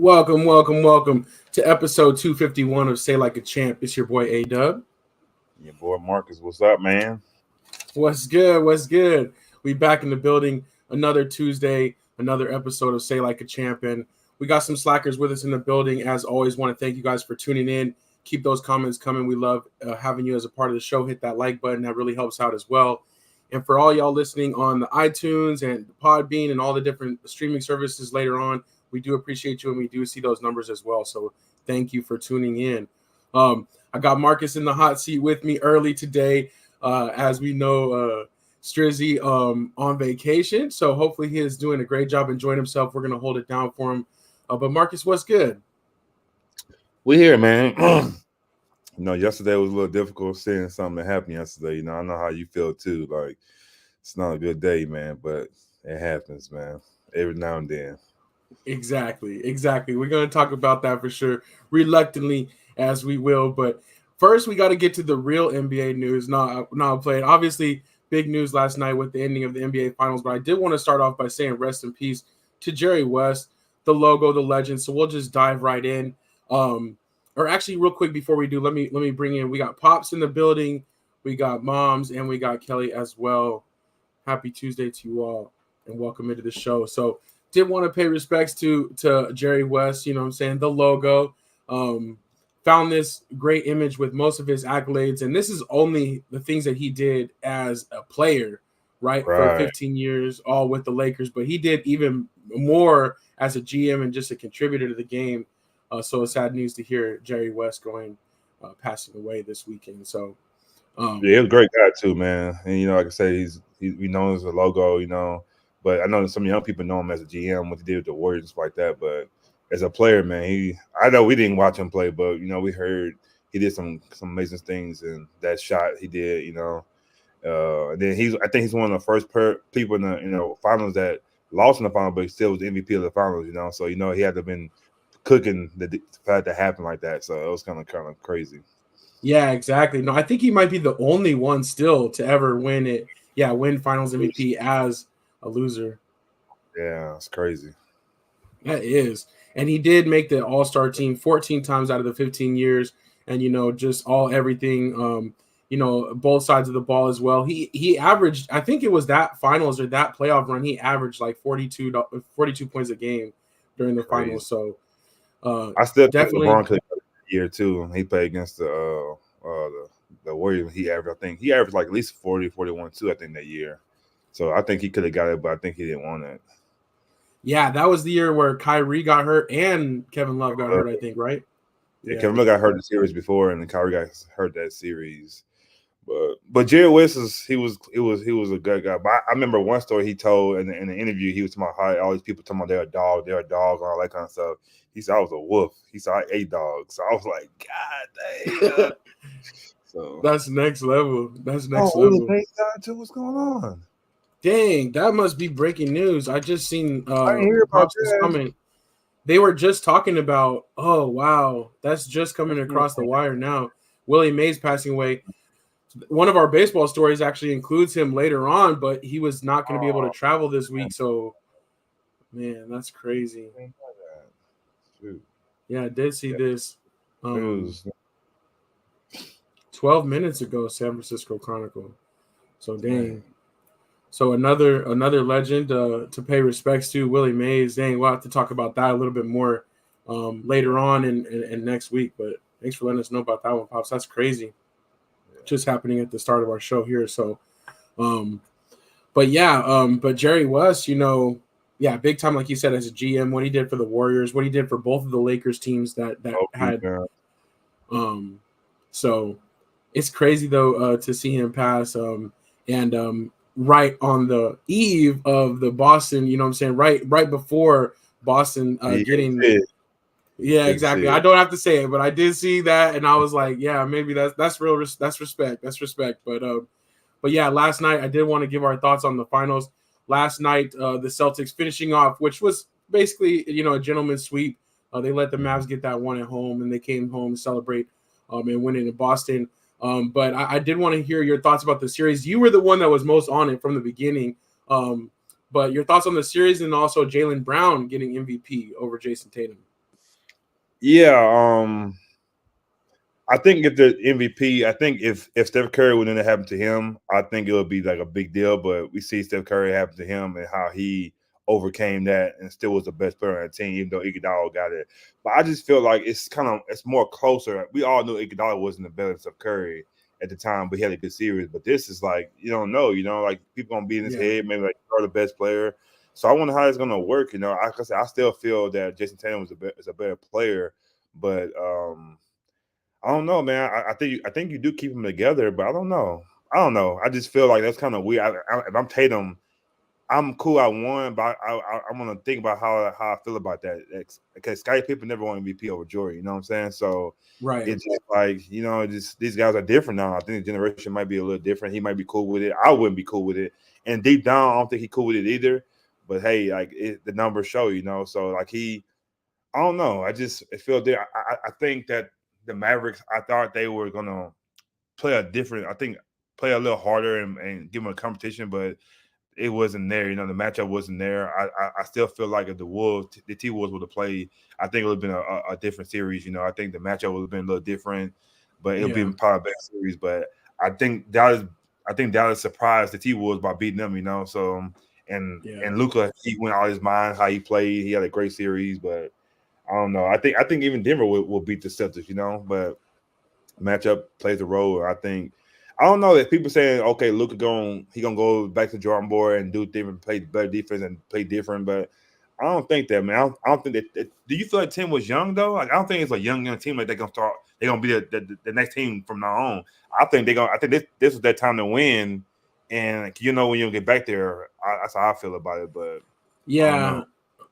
Welcome to episode 251 of Say Like a Champ. It's your boy A-Dub. Your boy Marcus, what's up, man? What's good? We back in the building. Another Tuesday, another episode of Say Like a Champ. And we got some slackers with us in the building. As always, want to thank you guys for tuning in. Keep those comments coming. We love having you as a part of the show. Hit that like button. That really helps out as well. And for all y'all listening on the iTunes and Podbean and all the different streaming services later on, we do appreciate you, and we do see those numbers as well. So thank you for tuning in. I got Marcus in the hot seat with me early today. As we know, Strizzy on vacation. So hopefully he is doing a great job enjoying himself. We're going to hold it down for him. But Marcus, what's good? We here, man. Yesterday was a little difficult seeing something that happened yesterday. I know how you feel too. Like, it's not a good day, man, but it happens, man, every now and then. Exactly. We're going to talk about that for sure, reluctantly as we will. But first, we got to get to the real NBA news. Not playing. Obviously, big news last night with the ending of the NBA Finals. But I did want to start off by saying rest in peace to Jerry West, the logo, the legend. So we'll just dive right in. Or actually, real quick before we do, let me bring in. We got Pops in the building, we got Moms, and we got Kelly as well. Happy Tuesday to you all, and welcome into the show. So, did want to pay respects to Jerry West. You know what I'm saying? The logo. Found this great image with most of his accolades, and this is only the things that he did as a player, right? For 15 years, all with the Lakers. But he did even more as a GM and just a contributor to the game. So it's sad news to hear Jerry West passing away this weekend. So, yeah, he's a great guy too, man. And like I say, we know him as a logo, but I know some young people know him as a GM, what he did with the Warriors and stuff like that. But as a player, man, I know we didn't watch him play, but we heard he did some amazing things, and that shot he did, and then I think he's one of the first people in the finals that lost in the final, but he still was the MVP of the finals, So he had to have been cooking the fact that happened like that, so it was kind of crazy. Yeah, exactly. No, I think he might be the only one still to ever win it. Yeah, win Finals MVP as a loser. Yeah, it's crazy. That is, and he did make the All-Star team 14 times out of the 15 years, and just everything. Both sides of the ball as well. He averaged, I think it was that finals or that playoff run, he averaged like 42 points a game during the finals. So. I still definitely think LeBron could have year too. He played against the Warriors. He averaged like at least 40, 41 too, I think, that year. So I think he could have got it, but I think he didn't want it. Yeah, that was the year where Kyrie got hurt and Kevin Love got hurt, I think, right? Yeah, Kevin Love got hurt the series before, and then Kyrie got hurt that series. But Jerry West he was a good guy. But I remember one story he told in the interview. He was talking about how all these people talking about they're a dog, and all that kind of stuff. He said I was a wolf. He said I ate dogs. So I was like, God dang. So that's next level. That's next level. What's going on? Dang, that must be breaking news. I just seen I didn't hear about Pops' comment. They were just talking about. Oh wow, that's just coming across the wire now. Willie Mays passing away. One of our baseball stories actually includes him later on, but he was not going to be able to travel this week. So, man, that's crazy. Yeah, I did see this 12 minutes ago, San Francisco Chronicle. So, dang. So, another legend to pay respects to, Willie Mays. Dang, we'll have to talk about that a little bit more later on and next week. But thanks for letting us know about that one, Pops. That's crazy. Just happening at the start of our show here. So, but Jerry West, big time, like you said, as a GM, what he did for the Warriors, what he did for both of the Lakers teams that had. So it's crazy though to see him pass. And right on the eve of the Boston, you know what I'm saying, right before Boston getting. Yeah, exactly. I don't have to say it, but I did see that, and I was like, yeah, maybe that's real. That's respect. That's respect. But yeah, last night I did want to give our thoughts on the finals. Last night, the Celtics finishing off, which was basically a gentleman's sweep. They let the Mavs get that one at home, and they came home to celebrate and win it in Boston. But I did want to hear your thoughts about the series. You were the one that was most on it from the beginning. But your thoughts on the series and also Jaylen Brown getting MVP over Jason Tatum. Yeah, I think if the MVP, I think if Steph Curry would have happened to him, I think it would be like a big deal. But we see Steph Curry happen to him and how he overcame that and still was the best player on the team, even though Iguodala got it. But I just feel like it's more closer. We all knew Iguodala wasn't the best of Curry at the time, but he had a good series. But this is like you don't know, like people gonna be in his Yeah. head, maybe like you're the best player. So I wonder how it's gonna work. Like I said, I still feel that Jason Tatum is a better player, but I don't know, man. I think you do keep them together, but I don't know. I don't know. I just feel like that's kind of weird. If I'm Tatum, I'm cool. I won, but I want to think about how I feel about that. Because Scottie Pippen never won MVP over Jordan. You know what I'm saying? So Right. it's just like just these guys are different now. I think the generation might be a little different. He might be cool with it. I wouldn't be cool with it. And deep down, I don't think he's cool with it either. But hey, like the numbers show, So like I don't know. I feel there. I think that the Mavericks. I thought they were gonna play a little harder and give them a competition, but it wasn't there. The matchup wasn't there. I still feel like if the T Wolves would have played, I think it would have been a different series. I think the matchup would have been a little different, but it would be Yeah. probably a better series. But I think Dallas surprised the T Wolves by beating them. So Yeah. and Luka, he went out of his mind how he played. He had a great series, but I don't know. I think even Denver will beat the Celtics. But matchup plays a role. I don't know if people saying okay, Luka gonna go back to drawing board and do different, play better defense and play different, but I don't think that, man. I don't think that. Do you feel like Tim was young though? Like I don't think it's a young team like they're gonna start. They're gonna be the next team from now on. I think this was their time to win, and when you get back there, that's how I feel about it. But I don't Yeah. know.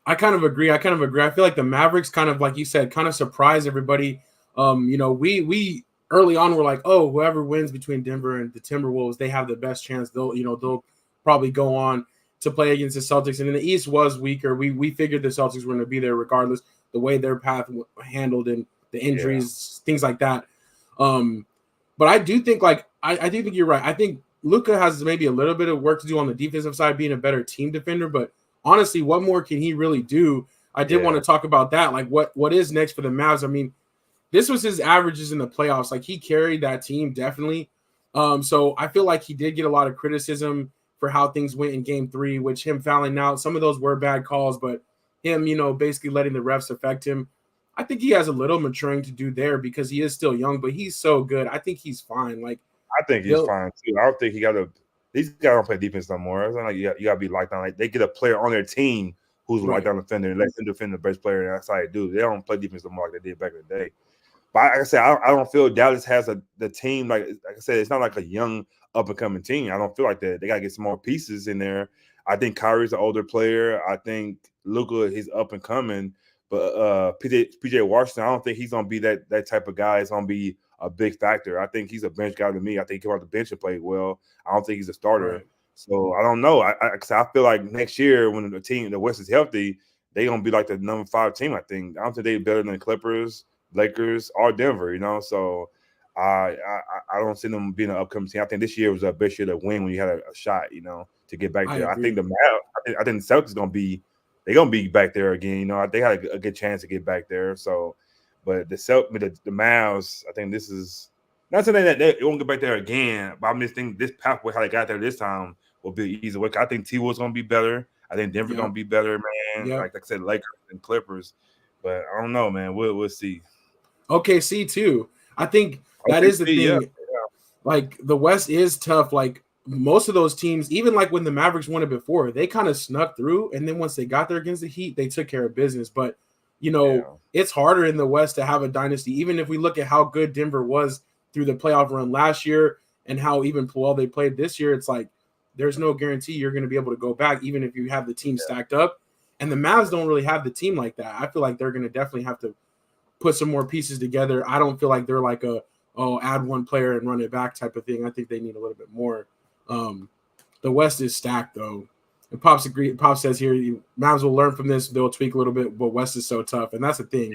I kind of agree. I feel like the Mavericks kind of, like you said, kind of surprised everybody. We early on were like, oh, whoever wins between Denver and the Timberwolves, they have the best chance. They'll probably go on to play against the Celtics. And then the East was weaker. We figured the Celtics were going to be there regardless, the way their path handled and the Yeah, injuries, things like that. Um, but I do think I do think you're right. I think Luka has maybe a little bit of work to do on the defensive side, being a better team defender, but honestly, what more can he really do? I did want yeah, to talk about that. Like, what is next for the Mavs? I mean, this was his averages in the playoffs. Like, he carried that team definitely. So I feel like he did get a lot of criticism for how things went in Game 3, which him fouling out. Some of those were bad calls, but him, basically letting the refs affect him. I think he has a little maturing to do there because he is still young, but he's so good. I think he's fine. Like, I think he's he'll fine too. I don't think he got to. These guys don't play defense no more. It's not like you got to be locked down. Like they get a player on their team who's a right. lockdown defender and let him defend the best player. And that's how they do. They don't play defense no more like they did back in the day. But like I said, I don't feel Dallas has the team like I said. It's not like a young up and coming team. I don't feel like that. They got to get some more pieces in there. I think Kyrie's an older player. I think Luka he's up and coming. But PJ Washington, I don't think he's gonna be that type of guy. It's gonna be a big factor. I think he's a bench guy to me. I think he came off the bench and played well. I don't think he's a starter. Right. So I don't know. I feel like next year when the West is healthy, they're gonna be like the number 5 team. I think. I don't think they're better than the Clippers, Lakers, or Denver. So I don't see them being an upcoming team. I think this year was a best year to win when you had a shot. To get back I there. I think agree. I think the Celtics gonna be back there again. They had a good chance to get back there. So, but the Mavs, I think this is not saying that they won't get back there again. But I'm just thinking this pathway how they got there this time will be easy. I think T Wolves gonna be better. I think Denver gonna Yep. be better, man. Yep. Like I said, Lakers and Clippers. But I don't know, man. We'll see. OKC too. I think that Okay, is the see, yeah, thing. Like the West is tough. Like most of those teams, even like when the Mavericks won it before, they kind of snuck through, and then once they got there against the Heat, they took care of business. But yeah, it's harder in the West to have a dynasty. Even if we look at how good Denver was through the playoff run last year and how even well they played this year, it's like there's no guarantee you're going to be able to go back, even if you have the team stacked up. And the Mavs don't really have the team like that. I feel like they're going to definitely have to put some more pieces together. I don't feel like they're like add one player and run it back type of thing. I think they need a little bit more. Um, the West is stacked though. And Pops says here, Mavs will learn from this. They'll tweak a little bit, but West is so tough, and that's the thing.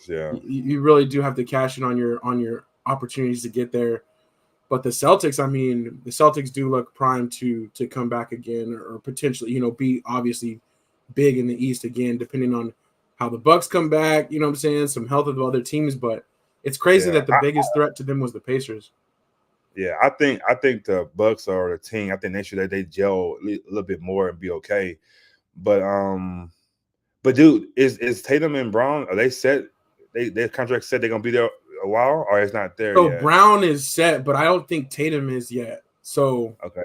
yeah. You really do have to cash in on your opportunities to get there. But the Celtics, I mean, the Celtics do look primed to come back again, or potentially, be obviously big in the East again, depending on how the Bucks come back, you know what I'm saying, some health of other teams, but it's crazy that the biggest threat to them was the Pacers. Yeah, I think the Bucks are the team. I think next year they gel a little bit more and be okay. But dude, is Tatum and Brown, are they set? Their contract said they're gonna be there a while, or it's not there So yet? Brown is set, but I don't think Tatum is yet. So okay,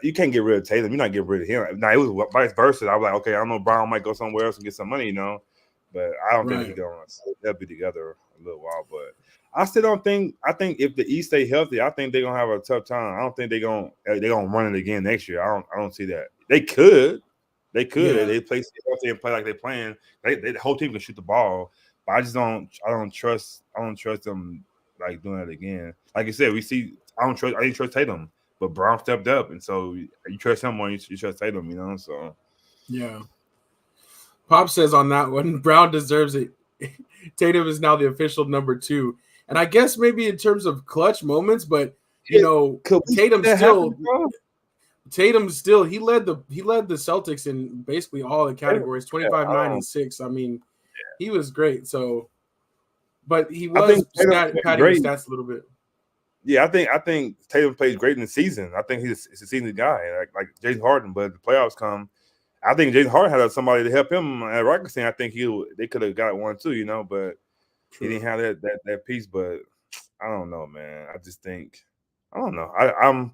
you can't get rid of Tatum. You're not getting rid of him. Now it was vice versa. I was like, okay, I don't know, Brown might go somewhere else and get some money, you know, but I don't think they'll be together a little while. But I still don't think. I think if the East stay healthy, I think they're gonna have a tough time. I don't think they're gonna run it again next year. I don't see that. They could. They could. Yeah. They play healthy and play like they're playing. The whole team can shoot the ball. But I just don't. I don't trust them like doing it again. Like you said, we see. I didn't trust Tatum, but Brown stepped up, and so you trust him more. You trust Tatum, you know. So yeah. Pop says on that one, Brown deserves it. Tatum is now the official number 2, and I guess maybe in terms of clutch moments, but you know, Tatum still he led the Celtics in basically all the categories, 25, 9, and 6. I mean, he was great. So, but he was padding his stats a little bit. Yeah, I think Tatum plays great in the season. I think he's a seasoned guy, like Jason Harden. But the playoffs come, I think Jason Harden had somebody to help him at Rockets. I think they could have got one too, you know. But he didn't have that piece. But I don't know, man. I just think I don't know. I don't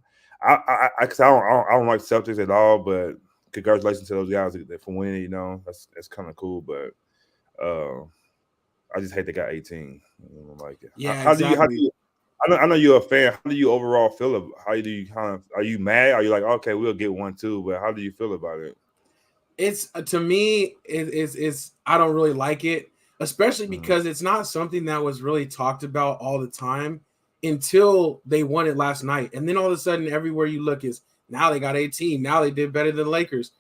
like Celtics at all. But congratulations to those guys for winning. You know, that's kind of cool. But I just hate they got 18. I don't like it. Yeah, how do you? I know you're a fan. How do you overall feel about? Are you mad? Are you like, okay, we'll get one too? But how do you feel about it? It's to me, it's I don't really like it, especially because it's not something that was really talked about all the time until they won it last night, and then all of a sudden, everywhere you look is now they got 18. Now they did better than the Lakers.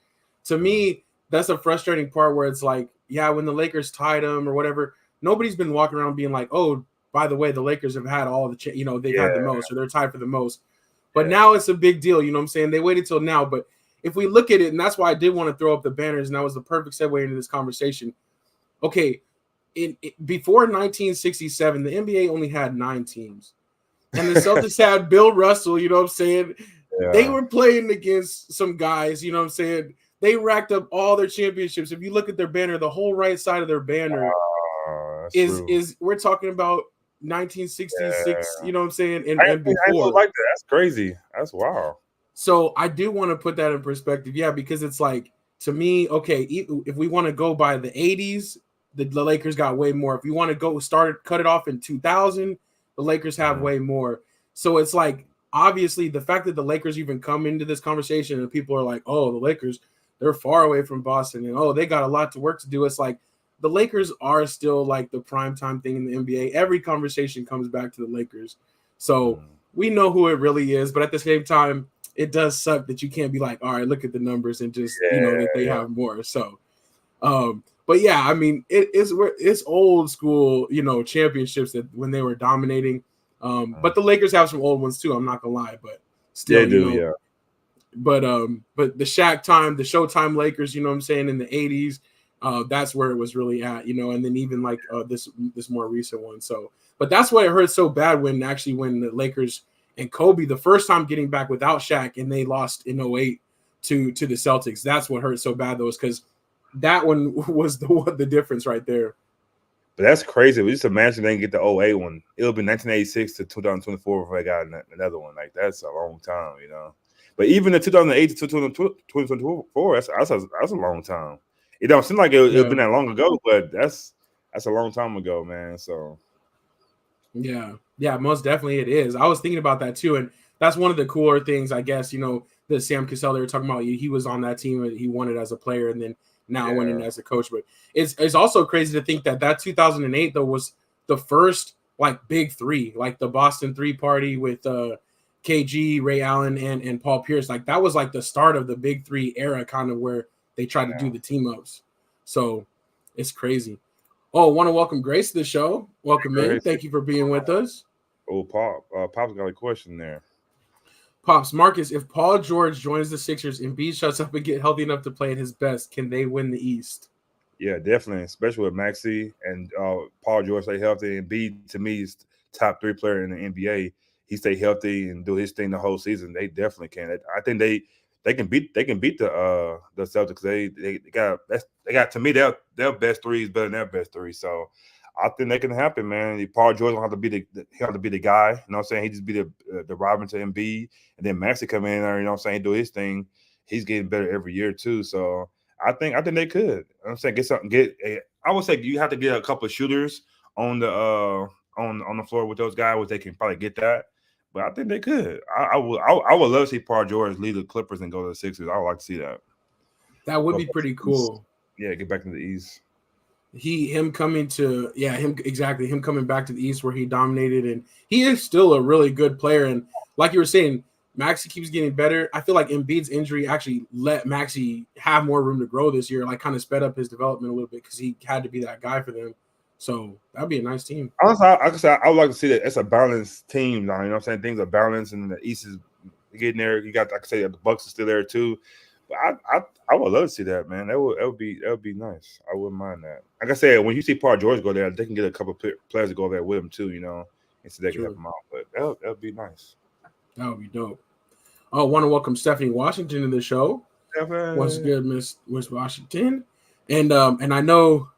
To me, that's a frustrating part where it's like, yeah, when the Lakers tied them or whatever, nobody's been walking around being like, oh, by the way, the Lakers have had all the, they've had the most, or they're tied for the most. But now it's a big deal. You know what I'm saying? They waited till now. But if we look at it, and that's why I did want to throw up the banners, and that was the perfect segue into this conversation. Okay, before 1967, the NBA only had 9 teams. And the Celtics had Bill Russell, you know what I'm saying? Yeah. They were playing against some guys, you know what I'm saying? They racked up all their championships. If you look at their banner, the whole right side of their banner is we're talking about 1966, you know what I'm saying? And before. I don't like that. That's crazy. That's wild. So I do want to put that in perspective. Yeah, because it's like, to me, okay, if we want to go by the 80s, the Lakers got way more. If you want to cut it off in 2000, the Lakers have way more. So it's like, obviously, the fact that the Lakers even come into this conversation and people are like, oh, the Lakers, they're far away from Boston, and oh, they got a lot to work to do. It's like, the Lakers are still like the primetime thing in the NBA. Every conversation comes back to the Lakers. So we know who it really is, but at the same time, it does suck that you can't be like, all right, look at the numbers and just, that they have more. So, but yeah, I mean, it's old school, championships that when they were dominating. But the Lakers have some old ones too. I'm not gonna lie, but still, they do, yeah. But the Shaq time, the Showtime Lakers, you know what I'm saying, in the 80s, that's where it was really at, and then even like this more recent one. So, but that's why it hurt so bad when the Lakers and Kobe, the first time getting back without Shaq, and they lost in 08 to the Celtics. That's what hurt so bad, though, is because that one was the difference right there. But that's crazy. We just imagine they can get the 08 one. It'll be 1986 to 2024 before they got another one. Like, that's a long time, But even the 2008 to 2024, that's a long time. It don't seem like it's been that long ago, but that's a long time ago, man. So yeah, most definitely it is. I was thinking about that too, and that's one of the cooler things, I guess. The Sam Cassell they were talking about. He was on that team. He won it as a player, and then now went in as a coach. But it's also crazy to think that 2008 though was the first like big three, like the Boston 3 party with KG, Ray Allen, and Paul Pierce. Like that was like the start of the big 3 era, kind of where they tried to do the team ups. So it's crazy. Oh, want to welcome Grace to the show. Welcome in. Thank you for being with us. Oh, Pop's got a question there. Pops, Marcus, if Paul George joins the Sixers and Embiid shuts up and get healthy enough to play at his best, can they win the East? Yeah, definitely, especially with Maxey and Paul George stay healthy, and B to me is top 3 player in the NBA. He stay healthy and do his thing the whole season. They definitely can. I think they can beat the Celtics. They got to me their best three is better than their best three. So I think that can happen, man. Paul George don't have to be he have to be the guy. You know what I'm saying? He just be the Robin to Embiid, and then Maxey come in there. You know what I'm saying? Do his thing. He's getting better every year too. So. I think they could. I'm saying I would say you have to get a couple of shooters on the floor with those guys, which they can probably get that. But I think they could. I would love to see Paul George lead the Clippers and go to the Sixers. I would like to see that. That would be pretty cool. Yeah, get back to the East. Him coming back to the East where he dominated, and he is still a really good player. And like you were saying, Maxey keeps getting better. I feel like Embiid's injury actually let Maxey have more room to grow this year, like kind of sped up his development a little bit because he had to be that guy for them. So that'd be a nice team. Honestly, I would like to see that it's a balanced team now. You know what I'm saying? Things are balanced, and the East is getting there. You got, like I say, the Bucks are still there too. But I would love to see that, man. That would be nice. I wouldn't mind that. Like I said, when you see Paul George go there, they can get a couple of players to go there with him too. You know, and so they can help him out. But that would be nice. That would be dope. I want to welcome Stephanie Washington to the show. What's good, Miss Washington? And I know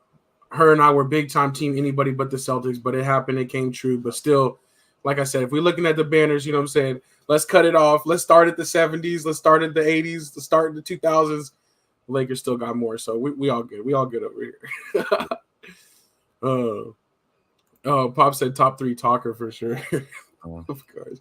her and I were big time team anybody but the Celtics, but it happened, it came true. But still, like I said, if we're looking at the banners, you know what I'm saying? Let's cut it off. Let's start at the 70s. Let's start at the 80s. Let's start in the 2000s. The Lakers still got more, so we all good. We all good over here. Pop said top 3 talker for sure. Of course.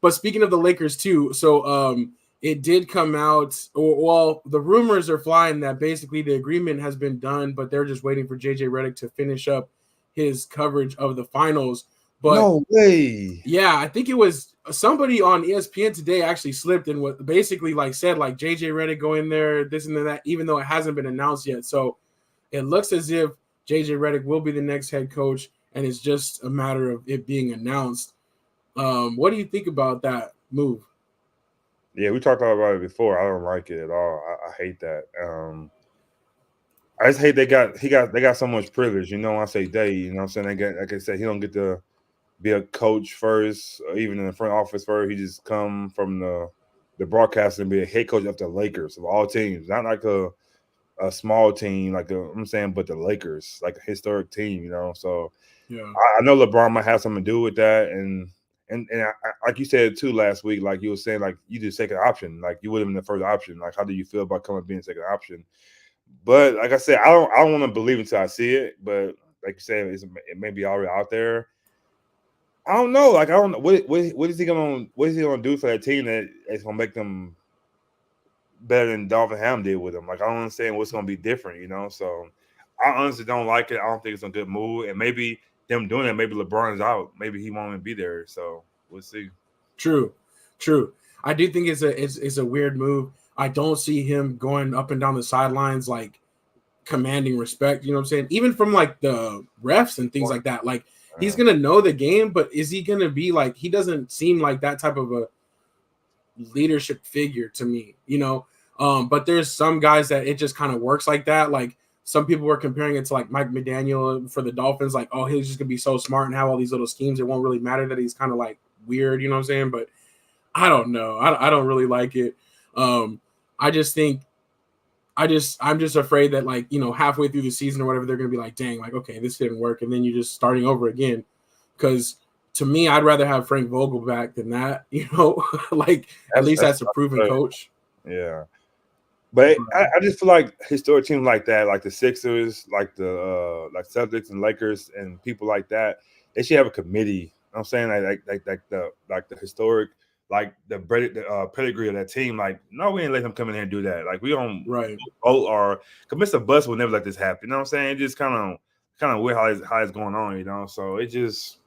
But speaking of the Lakers too, so it did come out, well, the rumors are flying that basically the agreement has been done, but they're just waiting for JJ Redick to finish up his coverage of the finals. But no way. Yeah, I think it was somebody on ESPN today actually slipped and what basically said JJ Redick going there, this and that, even though it hasn't been announced yet. So it looks as if JJ Redick will be the next head coach, and it's just a matter of it being announced. What do you think about that move? Yeah, we talked about it before. I don't like it at all. I hate that. I just hate they got so much privilege. You know, when I say they, you know what I'm saying? They get, like I said, he don't get to be a coach first, or even in the front office first. He just come from the broadcast and be a head coach of the Lakers of all teams, not like a small team, I'm saying, but the Lakers, like a historic team, you know. So yeah, I know LeBron might have something to do with that, and I, like you said too last week, like you were saying, like you did second option, like you would have been the first option. Like, how do you feel about coming being second option? But like I said, I don't want to believe until I see it. But like you said, it may be already out there. I don't know. Like, I don't know what is he gonna do for that team that is gonna make them better than Darvin Ham did with him. Like, I don't understand what's gonna be different, you know. So I honestly don't like it. I don't think it's a good move. And maybe them doing it, maybe LeBron's out. Maybe he won't even be there. So we'll see. True. I do think it's a weird move. I don't see him going up and down the sidelines commanding respect. You know what I'm saying? Even from the refs and things like that. Like, he's gonna know the game, but is he gonna be he doesn't seem like that type of a leadership figure to me, you know. But there's some guys that it just kind of works like that. Like, some people were comparing it to Mike McDaniel for the Dolphins, he's just gonna be so smart and have all these little schemes. It won't really matter that he's kind of weird, you know what I'm saying? But I don't know. I don't really like it. I just think I'm just afraid that halfway through the season or whatever, they're gonna be dang, okay, this didn't work, and then you're just starting over again. Because to me, I'd rather have Frank Vogel back than that, you know. At least that's a proven coach. Yeah. But I just feel like historic teams like that, like the Sixers, like the Celtics and Lakers and people like that, they should have a committee. You know what I'm saying? Like the historic, the pedigree of that team. No, we ain't let them come in here and do that. We don't vote, or Mr. Bus will never let this happen. You know what I'm saying? It just kind of weird how it's going on, you know. So it just,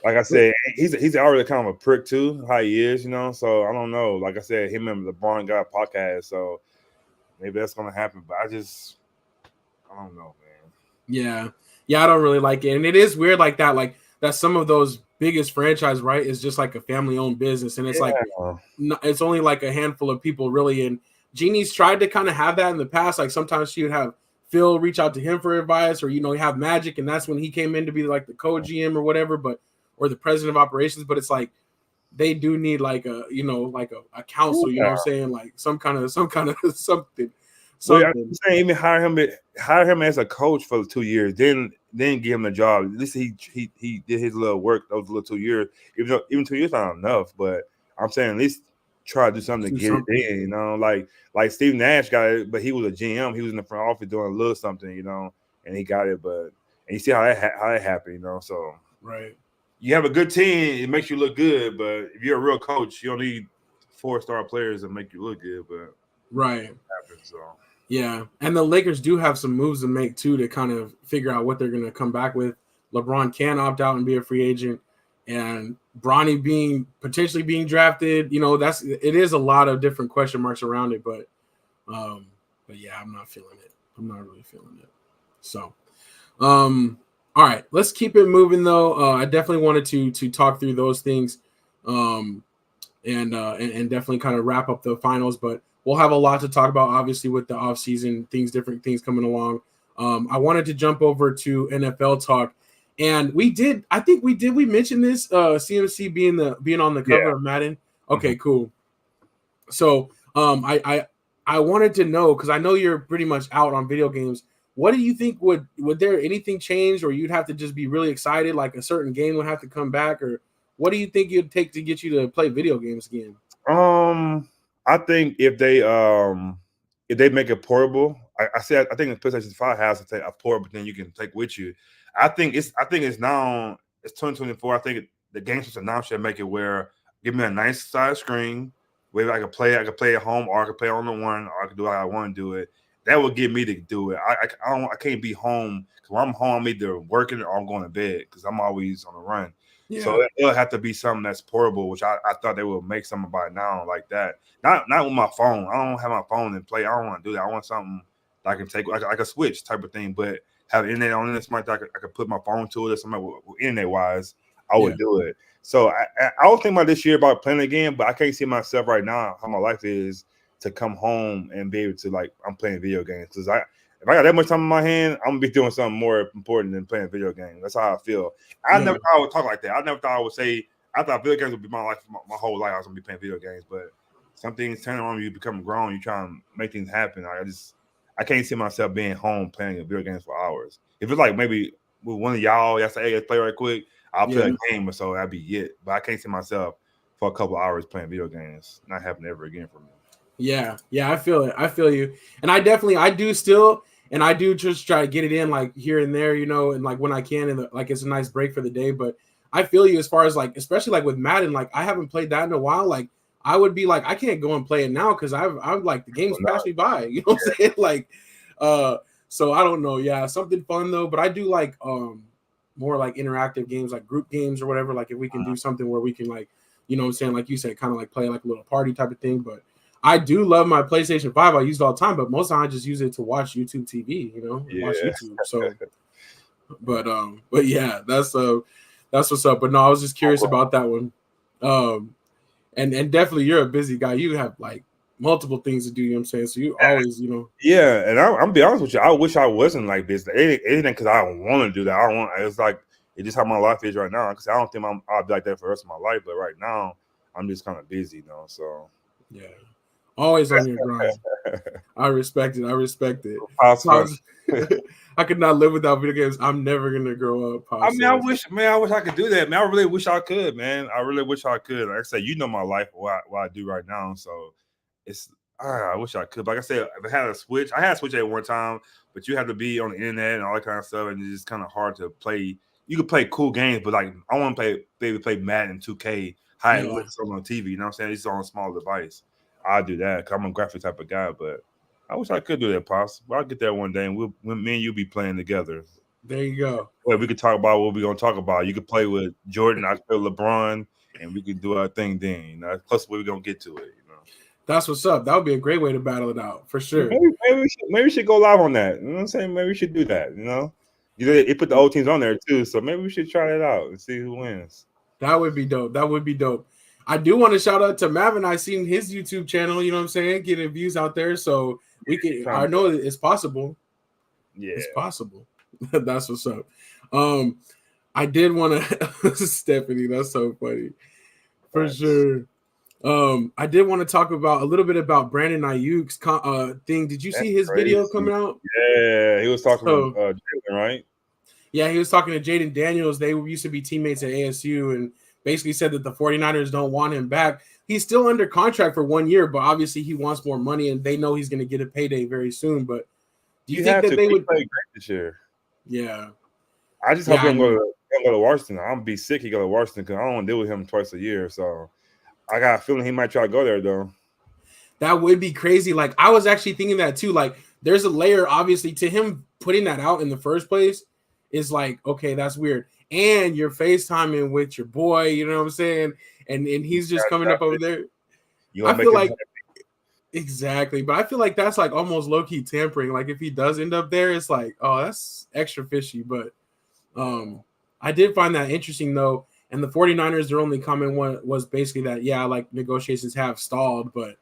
like I said, he's already kind of a prick too, how he is, you know. So I don't know. Like I said, him and LeBron got a podcast, so maybe that's gonna happen. But I don't know, man. Yeah, I don't really like it, and it is weird that that some of those biggest franchise, right, is just a family-owned business, and it's it's only a handful of people really. And Jeannie's tried to kind of have that in the past. Sometimes she would have Phil reach out to him for advice, or you have Magic, and that's when he came in to be like the co-GM or whatever, or the president of operations. But it's like they do need like a council, you know what I'm saying, like some kind of something. Well, I'm saying even hire him as a coach for 2 years, then give him a job. At least he did his little work those little 2 years. Even 2 years not enough, but I'm saying at least try to do something to get it in. Like Steve Nash got it, but he was a GM. He was in the front office doing a little something, and he got it. But and you see how that happened, So right, you have a good team, it makes you look good. But if you're a real coach, you don't need 4-star players to make you look good. But right, happens, so. Yeah, and the Lakers do have some moves to make too to kind of figure out what they're going to come back with. LeBron can opt out and be a free agent, and Bronny potentially being drafted. It is a lot of different question marks around it, but yeah, I'm not feeling it. I'm not really feeling it. So, all right, let's keep it moving though. I definitely wanted to talk through those things, and definitely kind of wrap up the finals, but. We'll have a lot to talk about, obviously, with the offseason different things coming along. I wanted to jump over to NFL talk, and we mention this CMC being on the cover of Madden. Okay, cool. So I wanted to know, because I know you're pretty much out on video games. What do you think would there anything change, or you'd have to just be really excited, like a certain game would have to come back, or what do you think it'd take to get you to play video games again? I think if they make it portable, I think the PlayStation 5 has to take a portable thing you can take with you. I think it's now it's 2024. I think the game system now should make it where give me a nice size screen where I could play at home, or I could play on the one, or I could do how I want to do it. That would get me to do it. I can't be home, because when I'm home, I'm either working or I'm going to bed, because I'm always on the run. Yeah. So it'll have to be something that's portable, which I thought they would make something by now like that. Not with my phone. I don't have my phone and play. I don't want to do that. I want something that I can take, like a Switch type of thing, but have internet on it. Something that I could put my phone to it, or something internet wise. I would do it. So I was thinking about this year about playing again, but I can't see myself right now how my life is to come home and be able to, like, I'm playing video games, because if I got that much time in my hand, I'm gonna be doing something more important than playing video games. That's how I feel. I never thought I would talk like that. I never thought I would say. I thought video games would be my life, my whole life. I was gonna be playing video games, but some things turn on you, become grown, you try and make things happen. I can't see myself being home playing video games for hours. If it's like maybe with one of y'all say, hey, let's play right quick, I'll play a game or so, that'd be it. But I can't see myself for a couple of hours playing video games. Not happening ever again for me. Yeah, I feel it. I feel you. And I do still, and I do just try to get it in, like, here and there, and like when I can, and like it's a nice break for the day. But I feel you as far as, like, especially like with Madden, like I haven't played that in a while. Like I would be like, I can't go and play it now because I'm like, the game's passed me by. You know what I'm saying? Like, so I don't know. Yeah, something fun though. But I do like more like interactive games, like group games or whatever. Like if we can do something where we can, like, you know what I'm saying, like you said, kind of like play like a little party type of thing. But I do love my PlayStation 5. I use it all the time, but most of the time I just use it to watch YouTube TV, watch YouTube. So, but yeah, that's what's up. But no, I was just curious about that one. And definitely you're a busy guy. You have like multiple things to do, you know what I'm saying? So you always, Yeah, and I'm be honest with you, I wish I wasn't like this. It ain't because I don't want to do that. It's like, it's just how my life is right now. Because I don't think I'll be like that for the rest of my life. But right now, I'm just kind of busy, so. Yeah. Always on your grind. I respect it. I could not live without video games. I'm never gonna grow up. I wish I could do that, man. I really wish I could, man. I really wish I could. Like I said, my life, what I do right now. So I wish I could. Like I said, if I had a Switch, I had a Switch at one time, but you have to be on the internet and all that kind of stuff, and it's just kind of hard to play. You can play cool games, but like I want to play Madden 2K, how it looks on TV. You know what I'm saying? It's on a small device. I'll do that because I'm a graphic type of guy, but I wish I could do that, Pops. But I'll get there one day, and me and you be playing together. There you go. Well, we could talk about what we're going to talk about. You could play with Jordan, I could play with LeBron, and we could do our thing then. Plus, we're going to get to it. That's what's up. That would be a great way to battle it out, for sure. Maybe we should go live on that. You know what I'm saying? Maybe we should do that, It put the old teams on there, too, so maybe we should try that out and see who wins. That would be dope. I do want to shout out to Mavin. I seen his YouTube channel, you know what I'm saying, getting views out there. So I know it's possible. Yeah, it's possible. That's what's up. I did want to Stephanie. That's so funny for sure. I did want to talk about a little bit about Brandon Ayuk's thing. Did you that's see his crazy. video coming out? Yeah, he was talking So, to Jalen, right? yeah, he was talking to Jaden Daniels. They used to be teammates at ASU and basically said that the 49ers don't want him back. He's still under contract for 1 year, but obviously he wants more money and they know he's going to get a payday very soon. But do you think have that to. they He would? played great this year. Yeah. I just hope he don't go to Washington. I'm gonna be sick. He go to Washington because I don't want to deal with him twice a year. So I got a feeling he might try to go there though. That would be crazy. Like I was actually thinking that too. Like there's a layer, obviously, to him putting that out in the first place is like, okay, that's weird. And you're FaceTiming with your boy, you know what I'm saying? And he's just coming up over there. You I want to feel make him like exactly, but I feel like that's like almost low-key tampering. Like if he does end up there, it's like, oh, that's extra fishy. But I did find that interesting though. And the 49ers, their only comment was basically that, yeah, like negotiations have stalled, but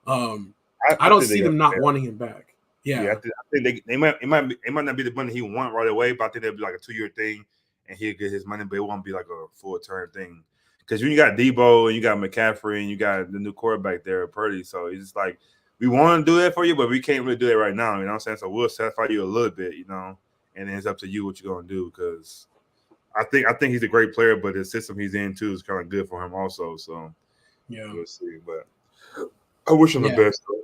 I don't see them not wanting him back. Yeah, I think they might not be the money he want right away, but I think they'll be like a 2-year thing, and he'll get his money, but it won't be like a full term thing. Because you got Debo and you got McCaffrey and you got the new quarterback there, Purdy. So it's just like we want to do that for you, but we can't really do that right now. You know what I'm saying? So we'll satisfy you a little bit, you know, and then it's up to you what you're gonna do. Because I think he's a great player, but the system he's in too is kind of good for him also. So yeah, we'll see. But I wish him the best though.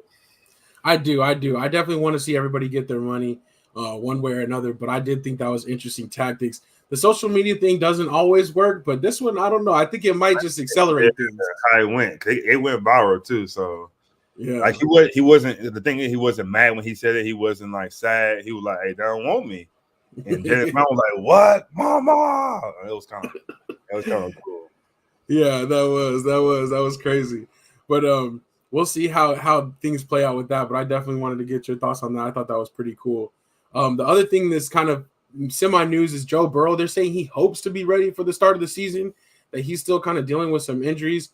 I do. I definitely want to see everybody get their money one way or another, but I did think that was interesting tactics. The social media thing doesn't always work, but this one, I don't know. I think it might just accelerate things. How it went. It went viral too. So yeah, like he wasn't the thing is he wasn't mad when he said it. He wasn't like sad. He was like, "Hey, they don't want me." And Janet Mom was like, "What, Mama?" And it was kind of cool. Yeah, that was crazy. But we'll see how things play out with that. But I definitely wanted to get your thoughts on that. I thought that was pretty cool. The other thing that's kind of semi-news is Joe Burrow. They're saying he hopes to be ready for the start of the season, that he's still kind of dealing with some injuries.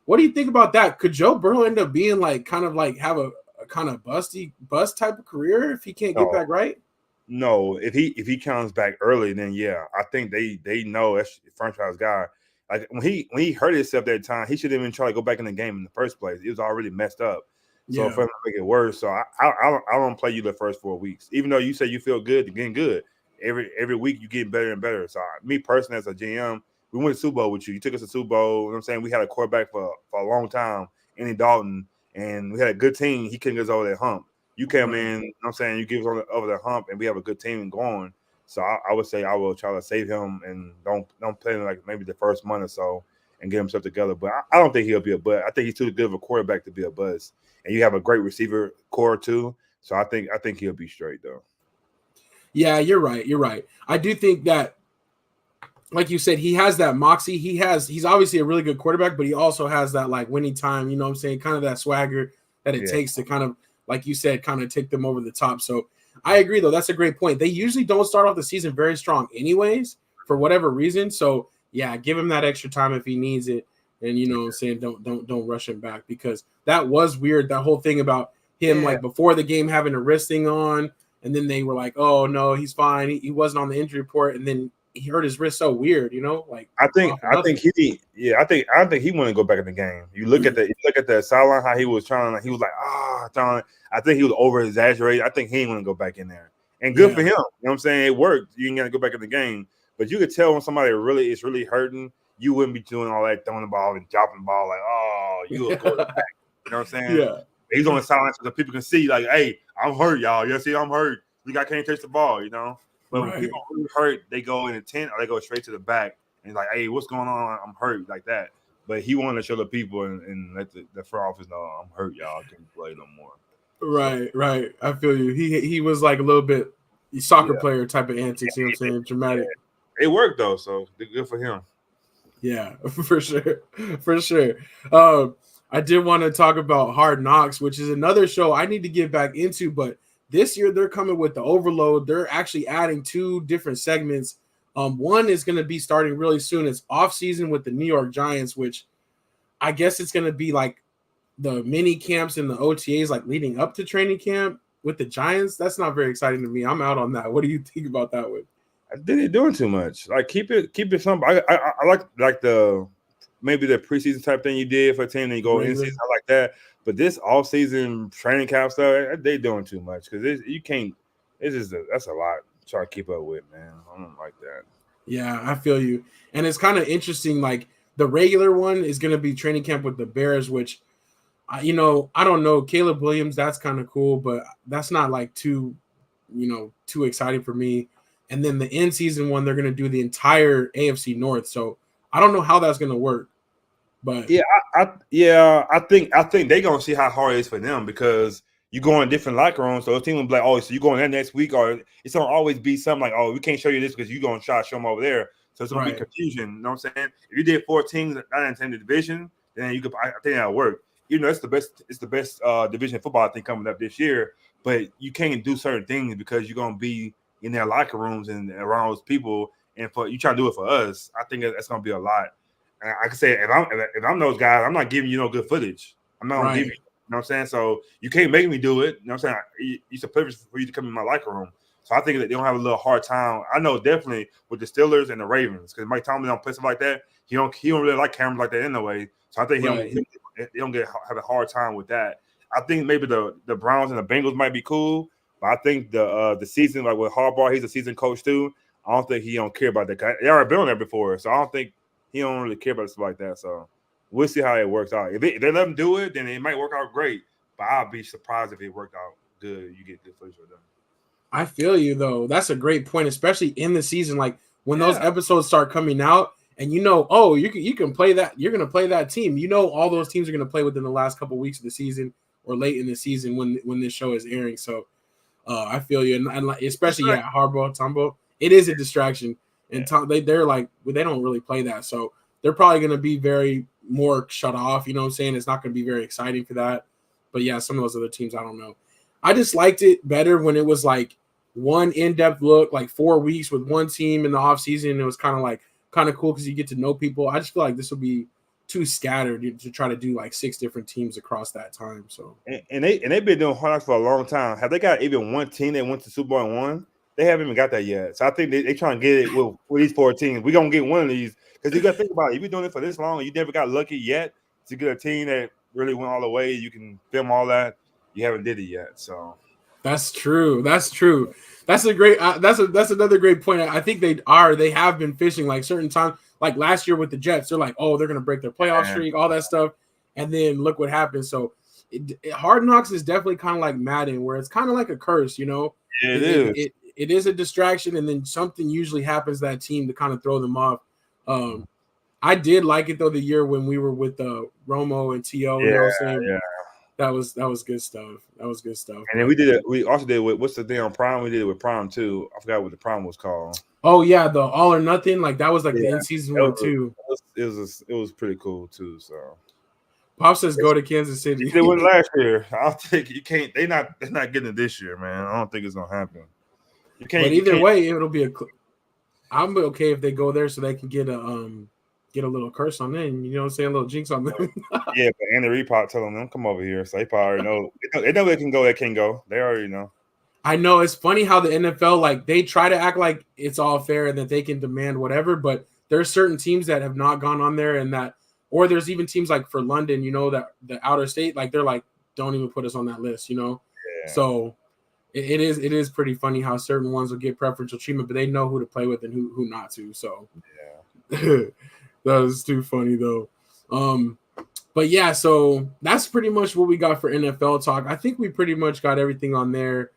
What do you think about that? Could Joe Burrow end up being like kind of like have a kind of bust type of career if he can't get back right? No, if he comes back early, then yeah, I think they know that's the franchise guy. Like when he hurt himself that time, he shouldn't even try to go back in the game in the first place. It was already messed up. So for him to make it worse, so I don't play you the first 4 weeks, even though you say you feel good, you're getting good. Every week you getting better and better. So me personally as a GM, we went to Super Bowl with you. You took us to Super Bowl. You know what I'm saying? We had a quarterback for a long time, Andy Dalton, and we had a good team. He couldn't get us over that hump. You came in, you know what I'm saying? You give us over the hump, and we have a good team going. So I would say I will try to save him and don't play him like maybe the first month or so and get himself together. But I don't think he'll be a buzz. I think he's too good of a quarterback to be a buzz. And you have a great receiver core too. So I think he'll be straight though. Yeah, you're right. I do think that, like you said, he has that moxie. He's obviously a really good quarterback, but he also has that like winning time, you know what I'm saying? Kind of that swagger that it takes to kind of, like you said, kind of take them over the top. So I agree though. That's a great point. They usually don't start off the season very strong anyways, for whatever reason. So yeah, give him that extra time if he needs it. And you know what I'm saying? Don't rush him back, because that was weird. That whole thing about him like before the game having a wrist thing on, and then they were like, oh no, he's fine. He wasn't on the injury report, and then he hurt his wrist so weird, you know? Like I think he want to go back in the game. You look at the sideline, how he was trying, he was like, I think he was over exaggerated. I think he didn't want to go back in there. And good for him. You know what I'm saying? It worked. You ain't gotta go back in the game. But you could tell when somebody is really hurting, you wouldn't be doing all that, throwing the ball and dropping the ball like, oh, you will go back. You know what I'm saying? Yeah. He's on the sideline so that people can see, like, hey, I'm hurt, y'all. You see, I'm hurt. You guys can't touch the ball, you know? But when people are hurt, they go in a tent or they go straight to the back and like, hey, what's going on? I'm hurt, like that. But he wanted to show the people and let the front office know, I'm hurt, y'all. I can't play no more. Right. I feel you. He was like a little bit soccer player type of antics, you know what I'm saying? Dramatic. It worked though, so good for him. Yeah, for sure. I did want to talk about Hard Knocks, which is another show I need to get back into, but this year they're coming with the overload. They're actually adding 2 different segments. One is going to be starting really soon. It's off season with the New York Giants, which I guess it's going to be like the mini camps and the OTAs like leading up to training camp. with the Giants, that's not very exciting to me. I'm out on that. What do you think about that one? I think they're doing too much. Like keep it simple. I like the maybe the preseason type thing you did for a team, and you go in season. I like that. But this all season training camp stuff, they doing too much because you can't. It's just that's a lot to try to keep up with, man. I don't like that. Yeah, I feel you. And it's kind of interesting. Like the regular one is going to be training camp with the Bears, which, I don't know. Caleb Williams, that's kind of cool, but that's not like too exciting for me. And then the in season one, they're going to do the entire AFC North. So I don't know how that's going to work. But I think they're gonna see how hard it is for them because you go in different locker rooms. So a team will be like, oh, so you going there next week, or it's gonna always be something like, oh, we can't show you this because you're gonna try to show them over there. So it's gonna be confusion. You know what I'm saying? If you did 4 teams in the division, then you could. I think that'll work. It's the best. It's the best division of football I think coming up this year. But you can't do certain things because you're gonna be in their locker rooms and around those people. And for you trying to do it for us, I think that's gonna be a lot. I can say if I'm those guys, I'm not giving you no good footage. I'm not gonna give you. You know what I'm saying? So you can't make me do it. You know what I'm saying? It's a privilege for you to come in my locker room. So I think that they don't have a little hard time. I know definitely with the Steelers and the Ravens because Mike Tomlin don't play stuff like that. He don't really like cameras like that anyway. So I think they don't have a hard time with that. I think maybe the Browns and the Bengals might be cool, but I think the season like with Harbaugh, he's a seasoned coach too. I don't think he don't care about that. They already been on there before, so I don't think. He don't really care about stuff like that. So we'll see how it works out. If they let him do it, then it might work out great. But I'll be surprised if it worked out good. You get good footage with them. I feel you, though. That's a great point, especially in the season. Like when those episodes start coming out and you can play that. You're going to play that team. All those teams are going to play within the last couple of weeks of the season or late in the season when this show is airing. So I feel you. And especially, Harbaugh, Tombo, it is a distraction. And they're like, they don't really play that. So they're probably going to be very more shut off. You know what I'm saying? It's not going to be very exciting for that. But yeah, some of those other teams, I don't know. I just liked it better when it was like one in-depth look, like 4 weeks with one team in the offseason. It was kind of cool because you get to know people. I just feel like this will be too scattered to try to do like 6 different teams across that time. So and they've been doing hard knocks for a long time. Have they got even one team that went to Super Bowl and won? They haven't even got that yet. So I think they trying to get it with these 4 teams. We're going to get one of these because you got to think about it. You've been doing it for this long and you never got lucky yet to get a team that really went all the way. You can film all that. You haven't did it yet. So that's true. That's a great that's another great point. I think they have been fishing like certain times, like last year with the Jets. They're like, oh, they're going to break their playoff streak, all that stuff. And then look what happened. So Hard Knocks is definitely kind of like Madden, where it's kind of like a curse, It is. It is a distraction, and then something usually happens to that team to kind of throw them off. I did like it though the year when we were with Romo and T.O. Yeah. That was good stuff. That was good stuff. And then we also did with what's the thing on Prime? We did it with Prime too. I forgot what the Prime was called. Oh yeah, the All or Nothing. Like that was like the in season one too. It was pretty cool too. So Pop says go to Kansas City. They went last year. I'll take you can't. They're not getting it this year, man. I don't think it's gonna happen. You can't. But either way, it'll be I'm okay if they go there so they can get a little curse on them. You know what I'm saying? A little jinx on them. Yeah, but Andy Reid probably telling them come over here, so they probably know. They know they can go. They can go. They already know. I know it's funny how the NFL like they try to act like it's all fair and that they can demand whatever, but there's certain teams that have not gone on there and that. Or there's even teams like for London, that the outer state, like they're like, don't even put us on that list, Yeah. So it is pretty funny how certain ones will get preferential treatment, but they know who to play with and who not to. So yeah, that was too funny though. But yeah, so that's pretty much what we got for NFL talk. I think we pretty much got everything on there.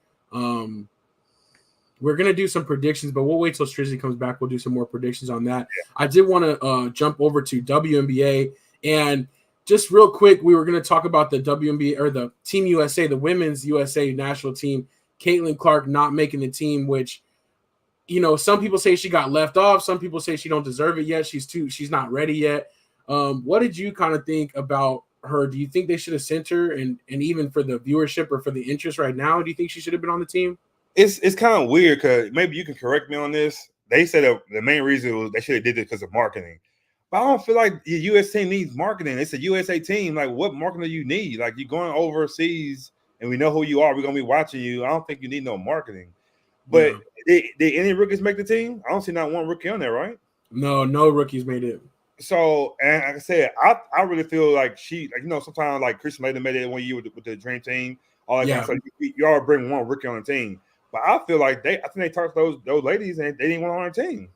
We're going to do some predictions, but we'll wait till Strizzy comes back. We'll do some more predictions on that. Yeah. I did want to jump over to WNBA. And just real quick, we were going to talk about the WNBA or the Team USA, the Women's USA national team. Caitlin Clark not making the team, which, some people say she got left off. Some people say she don't deserve it yet. She's not ready yet. What did you kind of think about her? Do you think they should have sent her? And even for the viewership or for the interest right now, do you think she should have been on the team? It's kind of weird because maybe you can correct me on this. They said that the main reason was they should have did it because of marketing. But I don't feel like the U.S. team needs marketing. It's a USA team. Like, what marketing do you need? Like, you're going overseas and we know who you are. We're gonna be watching you. I don't think you need no marketing. But Yeah. did any rookies make the team? I don't see not one rookie on there, right? No rookies made it. So, and like I said, I really feel like sometimes like Christian Laettner made it 1 year with the Dream Team, all that kind of stuff. You all bring one rookie on the team, but I feel like I think they talked to those ladies and they didn't want on their team.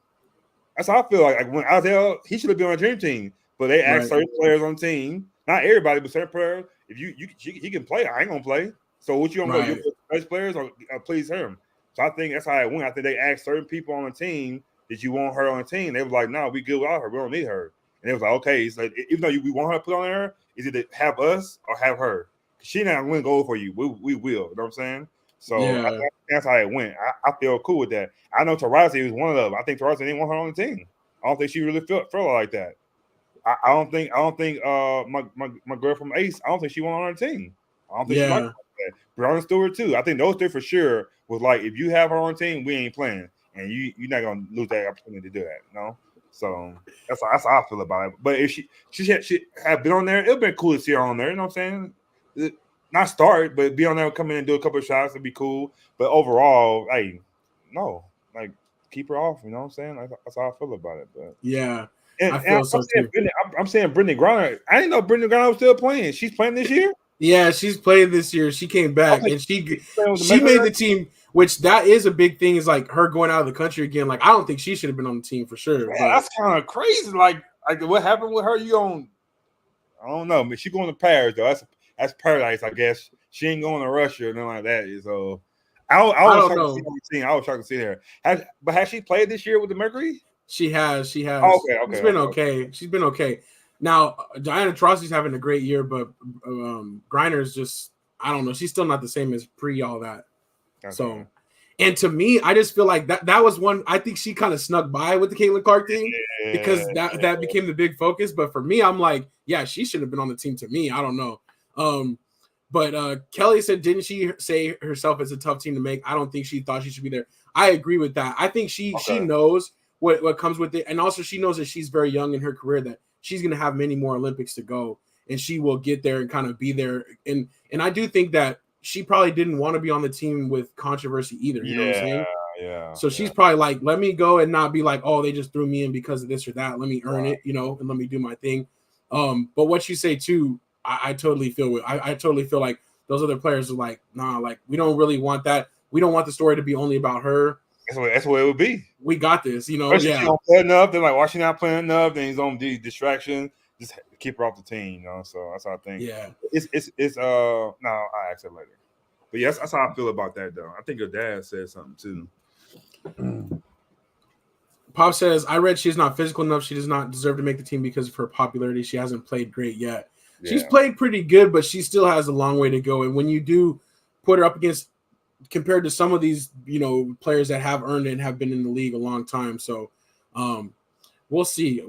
That's how I feel like when Isaiah, he should have been on a Dream Team, but they asked certain players on the team, not everybody, but certain players. If he can play, I ain't gonna play. So what you gonna go? You put the best players or please him? So I think that's how it went. I think they asked certain people on the team, did you want her on the team? They were like, no, we good without her. We don't need her. And it was like, okay, it's like, even though we want her to put on her, is it to have us or have her? She not going to go for you. We will. You know what I'm saying? So that's how it went. I feel cool with that. I know Taurasi was one of them. I think Taurasi didn't want her on the team. I don't think she really felt like that. I don't think my girl from Ace, I don't think she went on her team. I don't think she liked her like that. Brianna Stewart too. I think those three for sure was like, if you have her on team, we ain't playing. And you're not gonna lose that opportunity to do that, you know? So that's how I feel about it. But if she had been on there, it'd been cool to see her on there. You know what I'm saying? Not start, but be on there, come in and do a couple of shots. It'd be cool. But overall, hey, no, like keep her off. You know what I'm saying? That's how I feel about it. But yeah, I feel so too. I'm saying Brittany Griner. I didn't know Brittany Griner was still playing. She's playing this year. Yeah, she's playing this year. She came back and she made the team, which that is a big thing. Is like her going out of the country again. Like I don't think she should have been on the team for sure. Man, that's kind of crazy. Like what happened with her? I don't know. I mean, she going to Paris though. That's paradise, I guess. She ain't going to Russia or nothing like that. So I was trying to see on the team. I was trying to see her. Has she played this year with the Mercury? She has. Oh, okay. She's been okay. She's been okay. Now, Diana Taurasi's having a great year, but Griner's just, I don't know. She's still not the same as pre all that. Okay. So, and to me, I just feel like that was one. I think she kind of snuck by with the Caitlin Clark thing because that became the big focus. But for me, I'm like, yeah, she should have been on the team. To me, I don't know. But Kelly said, didn't she say herself it's a tough team to make? I don't think she thought she should be there. I agree with that. I think she knows what comes with it, and also she knows that she's very young in her career, that she's going to have many more Olympics to go, and she will get there and kind of be there. And I do think that she probably didn't want to be on the team with controversy either. You know what I'm saying? Yeah. So she's probably like, let me go and not be like, oh, they just threw me in because of this or that. Let me earn it, you know, and let me do my thing. But what you say too, I totally feel with. I totally feel like those other players are like, nah, like we don't really want that. We don't want the story to be only about her. That's what it would be. We got this, you know. Especially if she don't play enough, they're like, why she not playing enough? Then he's on the distraction. Just keep her off the team, you know. So that's how I think. Yeah. It's no, I'll ask her later. But yes, that's how I feel about that though. I think her dad said something too. Pop says, I read she's not physical enough. She does not deserve to make the team because of her popularity. She hasn't played great yet. Yeah. She's played pretty good, but she still has a long way to go. And when you do put her up against, compared to some of these, you know, players that have earned it and have been in the league a long time. So we'll see.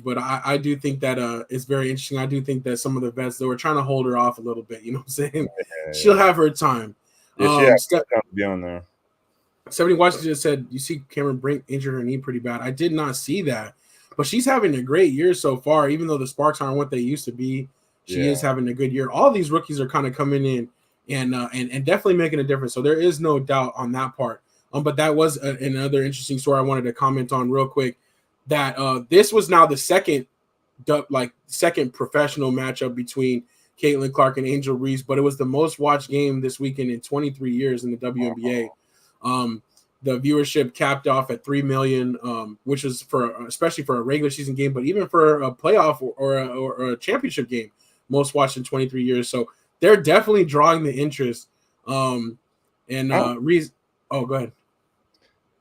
But I do think that it's very interesting. I do think that some of the vets, they were trying to hold her off a little bit. You know what I'm saying? Yeah. She'll have her time. Yeah, she has time to be on there. 70 Washington said, you see Cameron Brink injured her knee pretty bad. I did not see that. But she's having a great year so far, even though the Sparks aren't what they used to be. She is having a good year. All these rookies are kind of coming in and definitely making a difference. So there is no doubt on that part. But that was another interesting story I wanted to comment on real quick. That this was now the second professional matchup between Caitlin Clark and Angel Reese, but it was the most watched game this weekend in 23 years in the WNBA. The viewership capped off at 3 million, which is especially for a regular season game, but even for a playoff or a championship game, most watched in 23 years. So they're definitely drawing the interest. Reese, go ahead.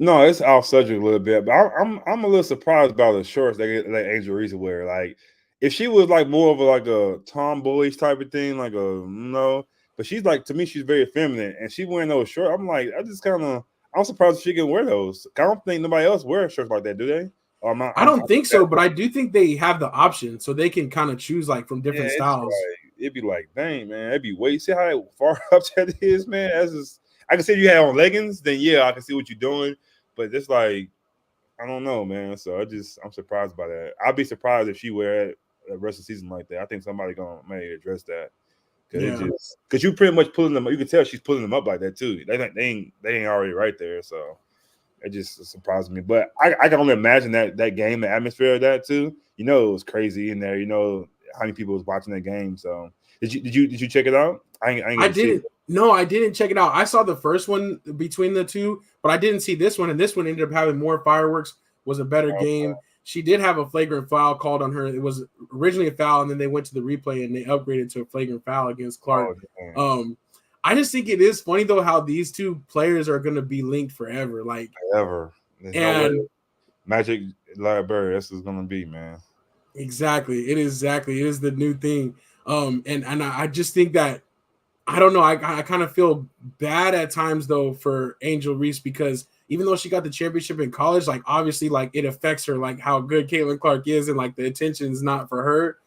No, it's off subject a little bit, but I'm a little surprised about the shorts that Angel Reese wear. Like, if she was like more of a tomboyish type of thing, like but she's like, to me, she's very feminine, and she wearing those shorts. I'm like, I'm surprised she can wear those. I don't think nobody else wears shirts like that, do they? I don't think so, but I do think they have the option, so they can kind of choose like from different styles. It'd be like, dang, man, it'd be weight. See how far up that is, man. That's just, I can see if you had on leggings, then yeah, I can see what you're doing. But it's like, I don't know, man. So I'm surprised by that. I'd be surprised if she wear it the rest of the season like that. I think somebody gonna maybe address that. Because you pretty much pulling them. You can tell she's pulling them up like that too. They ain't already right there. So it just surprised me. But I can only imagine that game, the atmosphere of that too. You know, it was crazy in there. You know how many people was watching that game. So did you check it out? I didn't. No, I didn't check it out. I saw the first one between the two, but I didn't see this one. And this one ended up having more fireworks. Was a better game. She did have a flagrant foul called on her. It was originally a foul, and then they went to the replay and they upgraded to a flagrant foul against Clark. I just think it is funny though how these two players are going to be linked forever, like forever. And Magic Larry Bird, this is going to be, man. Exactly, it is the new thing. And I just think that I don't know. I kind of feel bad at times though for Angel Reese because even though she got the championship in college, like obviously like it affects her, like how good Caitlin Clark is, and like the attention is not for her.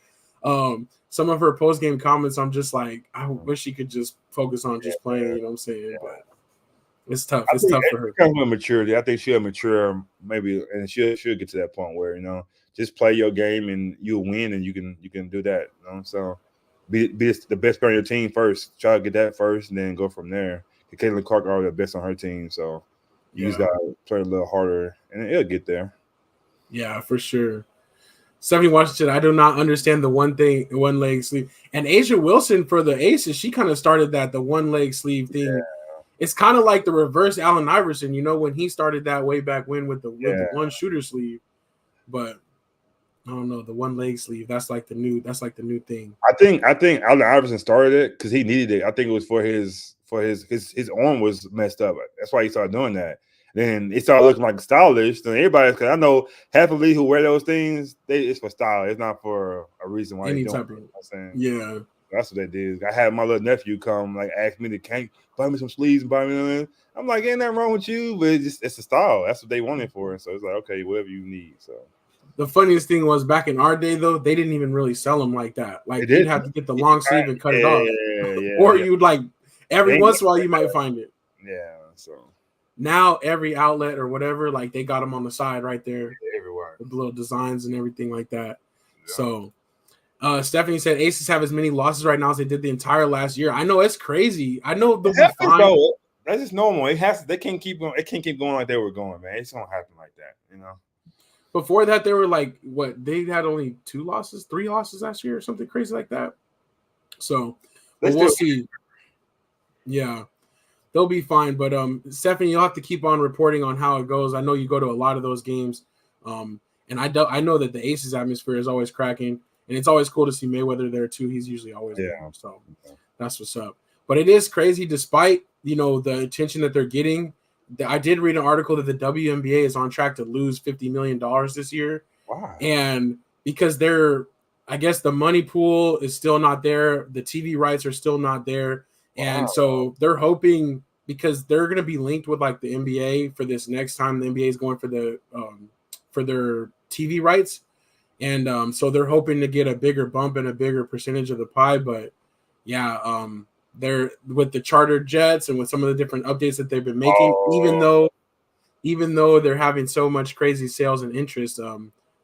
Some of her post game comments, I'm just like, I wish she could just focus on just playing. You know what I'm saying? Yeah. But it's tough. It's tough for her. Comes with maturity. I think she'll mature maybe, and she'll get to that point where just play your game and you'll win, and you can do that. So be the best player on your team first. Try to get that first, and then go from there. Caitlin Clark already the best on her team, so you just gotta play a little harder, and it'll get there. Yeah, for sure. Stephanie Washington, I do not understand the one leg sleeve. And Asia Wilson for the Aces, she kind of started the one leg sleeve thing. Yeah. It's kind of like the reverse Allen Iverson, when he started that way back when with the one shooter sleeve. But I don't know, the one leg sleeve. That's like the new thing. I think Allen Iverson started it because he needed it. I think it was for his arm was messed up. That's why he started doing that. Then it started looking like stylish. Then everybody, because I know half of the league who wear those things, it's for style. It's not for a reason why any they type don't. Of, I'm saying. Yeah, that's what they did. I had my little nephew come ask me to can't buy me some sleeves and buy me. I'm like, ain't nothing wrong with you, but it's a style. That's what they wanted for. So it's like, okay, whatever you need. So. The funniest thing was back in our day, though, they didn't even really sell them like that. Like you'd have to get the long sleeve and cut it off, or you'd like every once in a while you might find it. Yeah. So now every outlet or whatever, like they got them on the side right there, everywhere with little designs and everything like that. Yeah. So, Stephanie said Aces have as many losses right now as they did the entire last year. I know it's crazy. I know they'll be fine. That's just normal. They can't keep going. It can't keep going like they were going, man. It's gonna happen like that, Before that, they were like, they had only 3 losses last year or something crazy like that. So we'll see. Yeah, they'll be fine. But Stephanie, you'll have to keep on reporting on how it goes. I know you go to a lot of those games. And I know that the Aces atmosphere is always cracking. And it's always cool to see Mayweather there too. He's usually always there. So that's what's up. But it is crazy despite, the attention that they're getting. I did read an article that the WNBA is on track to lose $50 million this year. Wow. And because I guess the money pool is still not there. The TV rights are still not there. Wow. And so they're hoping, because they're going to be linked with like the NBA for this next time the NBA is going for for their TV rights. And so they're hoping to get a bigger bump and a bigger percentage of the pie. But yeah, they're with the chartered jets and with some of the different updates that they've been making, even though they're having so much crazy sales and interest,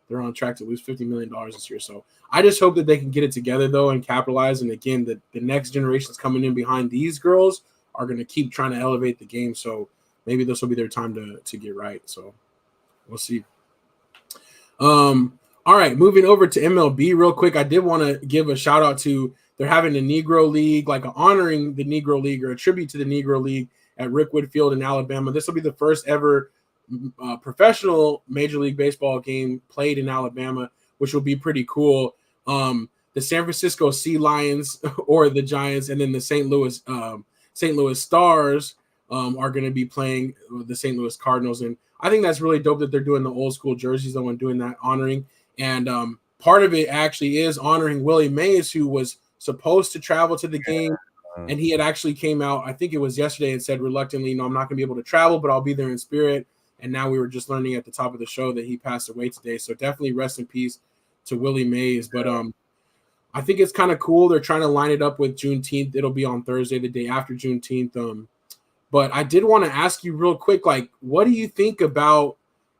they're on track to lose $50 million this year. So I just hope that they can get it together though and capitalize. And again, the next generations coming in behind these girls are going to keep trying to elevate the game. So maybe this will be their time to get right. So we'll see. All right, moving over to MLB real quick. I did want to give a shout out to, they're having a Negro League, like honoring the Negro League or a tribute to the Negro League at Rickwood Field in Alabama. This will be the first ever professional Major League Baseball game played in Alabama, which will be pretty cool. The San Francisco Sea Lions or the Giants, and then the St. Louis Stars are going to be playing the St. Louis Cardinals. And I think that's really dope that they're doing the old school jerseys though and doing that honoring. And part of it actually is honoring Willie Mays, who was supposed to travel to the game. And he had actually came out, I think it was yesterday, and said reluctantly, I'm not going to be able to travel, but I'll be there in spirit. And now we were just learning at the top of the show that he passed away today. So definitely rest in peace to Willie Mays. But I think it's kind of cool. They're trying to line it up with Juneteenth. It'll be on Thursday, the day after Juneteenth. But I did want to ask you real quick, like, what do you think about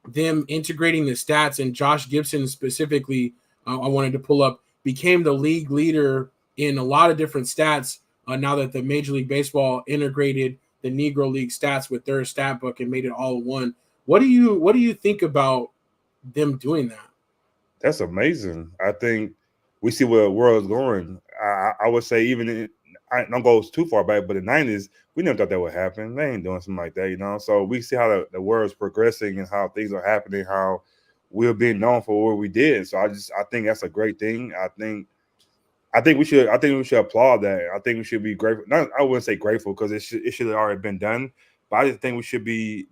them integrating the stats? And Josh Gibson specifically, I wanted to pull up, became the league leader in a lot of different stats now that the Major League Baseball integrated the Negro League stats with their stat book and made it all one. What do you think about them doing that? That's amazing. I think we see where the world's going. I would say I don't go too far back, but the 90s, we never thought that would happen. They ain't doing something like that, you know. So we see how the world's progressing and how things are happening, how we're being known for what we did. So I think that's a great thing. I think we should applaud that. I think we should be grateful. I wouldn't say grateful because it should have already been done. But I just think we should be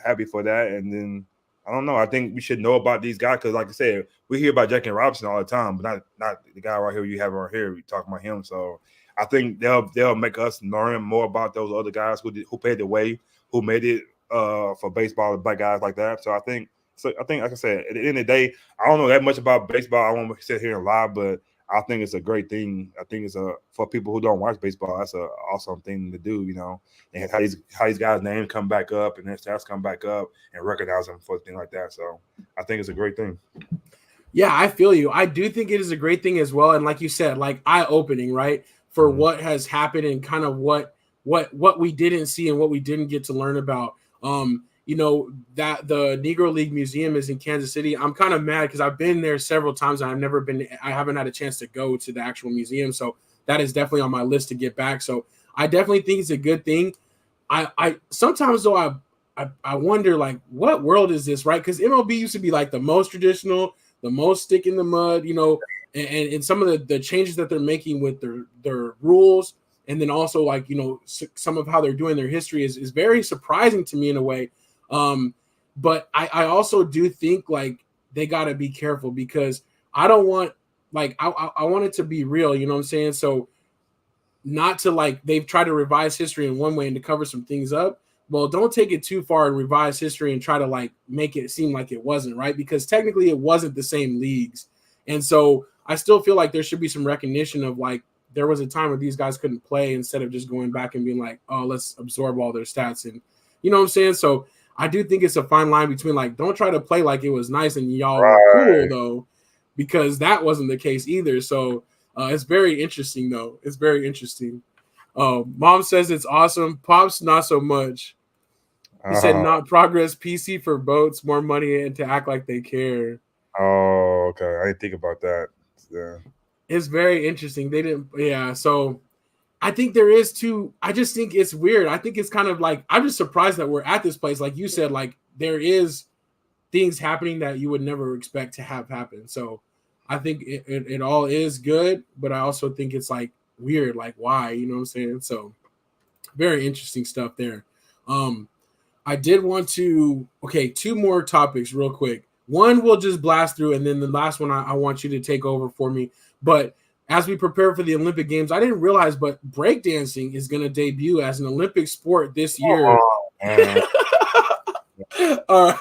happy for that. And then I don't know. I think we should know about these guys because, like I said, we hear about Jackie Robinson all the time, but not the guy right here you have right here. We talk about him. So I think they'll make us learn more about those other guys who paid the way, who made it for baseball and black guys like that. So I think, like I said, at the end of the day, I don't know that much about baseball. I won't sit here and lie, but I think it's a great thing. I think it's for people who don't watch baseball, that's an awesome thing to do, you know. And how these guys' names come back up and their stats come back up and recognize them for things like that. So I think it's a great thing. Yeah, I feel you. I do think it is a great thing as well. And like you said, like eye-opening, right? For what has happened and kind of what we didn't see and what we didn't get to learn about. You know, that the Negro League Museum is in Kansas City. I'm kind of mad because I've been there several times and I haven't had a chance to go to the actual museum. So that is definitely on my list to get back. So I definitely think it's a good thing. I sometimes though I wonder like what world is this, right? Because MLB used to be like the most traditional, the most stick in the mud, you know, and some of the changes that they're making with their rules, and then also like, you know, some of how they're doing their history is very surprising to me in a way. But I also do think like they got to be careful because I don't want like I want it to be real, you know what I'm saying? So not to like they've tried to revise history in one way and to cover some things up. Well, don't take it too far and revise history and try to like make it seem like it wasn't, right? Because technically it wasn't the same leagues. And so I still feel like there should be some recognition of like there was a time where these guys couldn't play instead of just going back and being like, oh, let's absorb all their stats. And you know what I'm saying? So I do think it's a fine line between like, don't try to play like it was nice and y'all were cool though, because that wasn't the case either. So it's very interesting though. It's very interesting. Mom says it's awesome. Pops, not so much. He said not progress, PC for boats, more money, and to act like they care. Oh, okay. I didn't think about that. Yeah. It's very interesting. They didn't, yeah. So I think there is too. I just think it's weird. I think it's kind of like I'm just surprised that we're at this place. Like you said, like there is things happening that you would never expect to have happen. So I think it all is good, but I also think it's like weird. Like why? You know what I'm saying? So very interesting stuff there. I did want to two more topics real quick. One we'll just blast through, and then the last one I want you to take over for me. But as we prepare for the Olympic Games, I didn't realize, but breakdancing is going to debut as an Olympic sport this year. Okay. I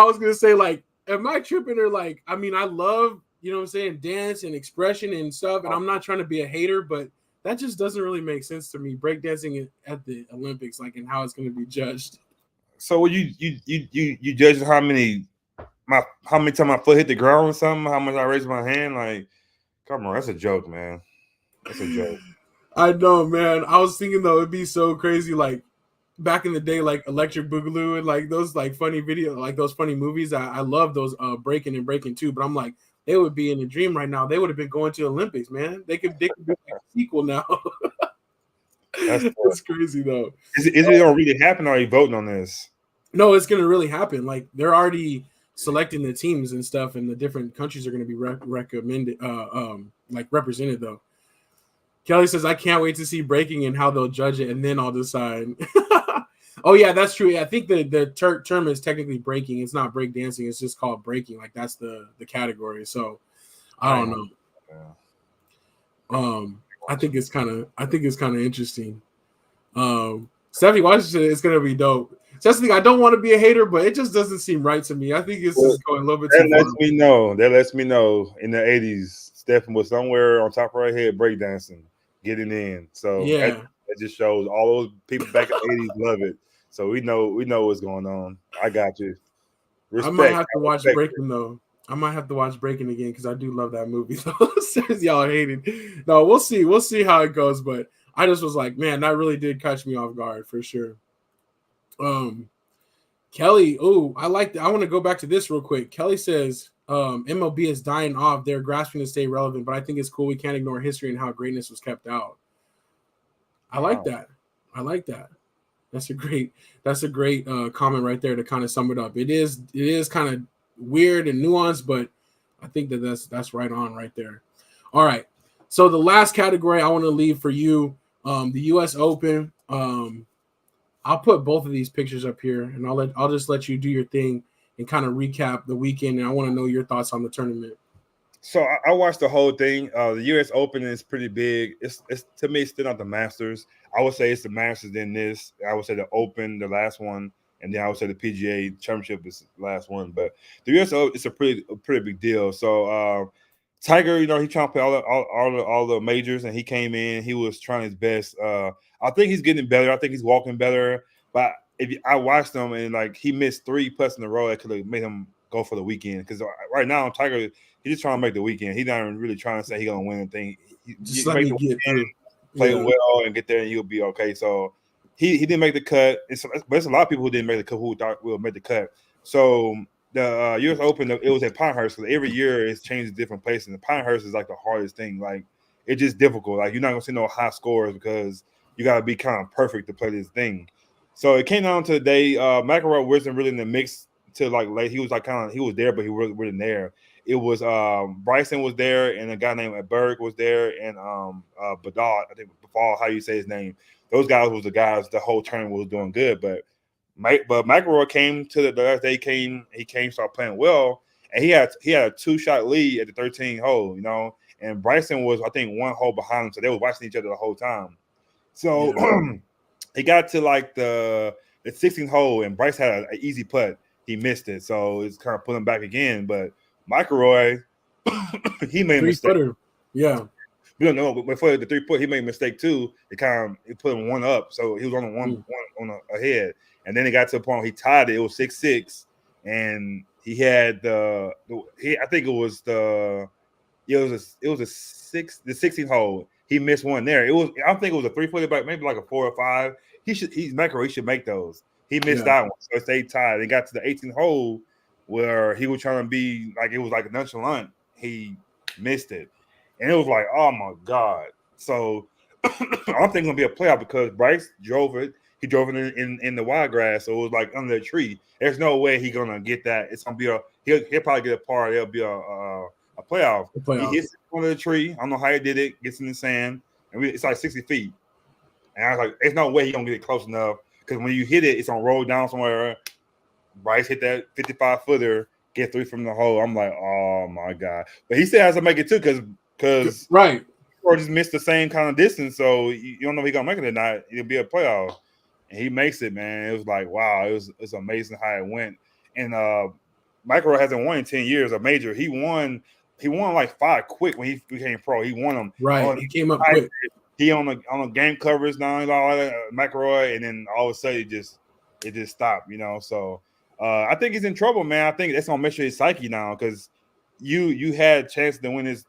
was going to say, like, am I tripping or like, I mean, I love, you know what I'm saying, dance and expression and stuff, and I'm not trying to be a hater, but that just doesn't really make sense to me. Breakdancing at the Olympics, like, and how it's going to be judged. So you judge how many times my foot hit the ground or something? How much I raised my hand? Like, come on, that's a joke, man. That's a joke. I know, man. I was thinking though, it'd be so crazy, like back in the day, like Electric Boogaloo and like those like funny video, like those funny movies. I love those Breaking and Breaking too. But I'm like, they would be in a dream right now. They would have been going to the Olympics, man. They could do like a sequel now. That's crazy though. Is it gonna really happen, or are you voting on this? No, it's gonna really happen. Like they're already selecting the teams and stuff, and the different countries are gonna be recommended, like represented though. Kelly says, I can't wait to see breaking and how they'll judge it, and then I'll decide. Oh, yeah, that's true. I think the term is technically breaking. It's not break dancing. It's just called breaking. Like, that's the category. So, I don't know. Yeah. I think it's kind of interesting. Stephanie Washington is going to be dope. That's the thing. I don't want to be a hater, but it just doesn't seem right to me. I think it's just going a little bit too far. That lets me know in the 80s, Stephen was somewhere on top of her head breakdancing, getting in. So yeah, that just shows all those people back in the 80s love it. So we know what's going on. I got you. Respect. I might have to watch breaking though. I might have to watch Breaking again because I do love that movie. Says y'all hated. No, we'll see. We'll see how it goes. But I just was like, man, that really did catch me off guard for sure. Kelly, oh, I like that. I want to go back to this real quick. Kelly says MLB is dying off. They're grasping to stay relevant, but I think it's cool. We can't ignore history and how greatness was kept out. I like that. I like that. That's a great comment right there to kind of sum it up. It is kind of weird and nuanced, but I think that's right on right there. All right. So the last category I want to leave for you, the U.S. Open. I'll put both of these pictures up here, and I'll just let you do your thing and kind of recap the weekend. And I want to know your thoughts on the tournament. So I watched the whole thing. The U.S. Open is pretty big. It's to me, it's still not the Masters. I would say it's the Masters, then this. I would say the Open, the last one, and then I would say the PGA Championship is the last one. But the U.S. Open is a pretty big deal. So Tiger, he trying to play all the majors, and he came in. He was trying his best. I think he's getting better. I think he's walking better. But I watched him, and like he missed 3 putts in a row that could have made him go for the weekend. Because right now, Tiger, he's just trying to make the weekend. He's not really trying to say he's gonna win anything. Just let me get through. Play well and get there, and you'll be okay. So he didn't make the cut. But there's a lot of people who didn't make the cut who thought will make the cut. So the U.S. Open, it was at Pinehurst. Because every year it's changed different places. And Pinehurst is like the hardest thing. Like it's just difficult. Like you're not gonna see no high scores because you gotta be kind of perfect to play this thing. So it came down to the day. McEnroe wasn't really in the mix till like late. He was like he was there, but he wasn't there. It was Bryson was there, and a guy named Berg was there, and Badal, I think Bafal, how you say his name. Those guys was the guys the whole tournament was doing good, but McEnroe came to the last day. He came, started playing well, and he had a 2-shot lead at the 13th hole, and Bryson was I think 1 hole behind him, so they were watching each other the whole time. So he got to like the 16th hole, and Bryce had an easy putt. He missed it, so it's kind of pulling back again, but McElroy, he made a mistake. Yeah. We don't know, but before the 3-putt, he made a mistake too. It put him 1 up, so he was on one ahead. And then it got to the point he tied it. It was 6-6, and he had I think it was the 16th hole. He missed one there. I think it was a 3-footer, but maybe like a 4 or 5. He's McElroy. He should make those. He missed that one, so it stayed tied. It got to the 18th hole, where he was trying to be like it was like nonchalant. He missed it. And it was like, oh my God. So I don't think it's gonna be a playoff because Bryce drove it. He drove it in the wild grass, so it was like under the tree. There's no way he's gonna get that. It's gonna be he'll probably get a par. There'll be a playoff. He hits it under the tree. I don't know how he did it, gets in the sand, and it's like 60 feet. And I was like, there's no way he's gonna get it close enough. Because when you hit it, it's gonna roll down somewhere. Bryce hit that 55-footer, get 3 from the hole. I'm like, oh my God. But he still has to make it too, because right. Or just missed the same kind of distance. So you don't know if he's gonna make it or not. It'll be a playoff. And he makes it, man. It was like, wow, it's amazing how it went. And McEnroe hasn't won in 10 years a major. He won like 5 quick when he became pro. He won them. Right. He came up quick. He on the game covers now, all that, McElroy, and then all of a sudden it just stopped, So I think he's in trouble, man. I think that's gonna mess with his psyche now because you had a chance to win this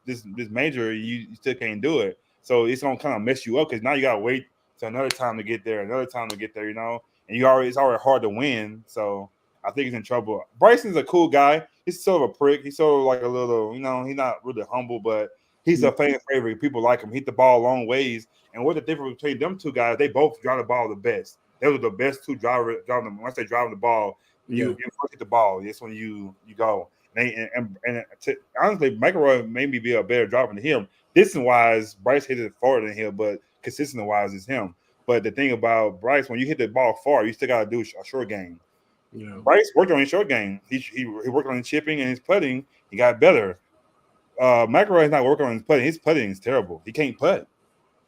major, you still can't do it. So it's gonna kind of mess you up because now you gotta wait to another time to get there, and it's already hard to win. So I think he's in trouble. Bryson's a cool guy. He's sort of a prick. He's sort of like a little, he's not really humble, but he's a fan favorite. People like him. Hit the ball long ways. And what the difference between them two guys? They both drive the ball the best. They were the best two driving. Once they drive the ball, you first hit the ball. That's when you go. Honestly, McElroy maybe be a better driver than him. Distance-wise, Bryce hit it farther than him, but consistent-wise is him. But the thing about Bryce, when you hit the ball far, you still got to do a short game. Yeah. Bryce worked on his short game. He worked on his chipping and his putting. He got better. McElroy is not working on his putting. His putting is terrible. He can't putt,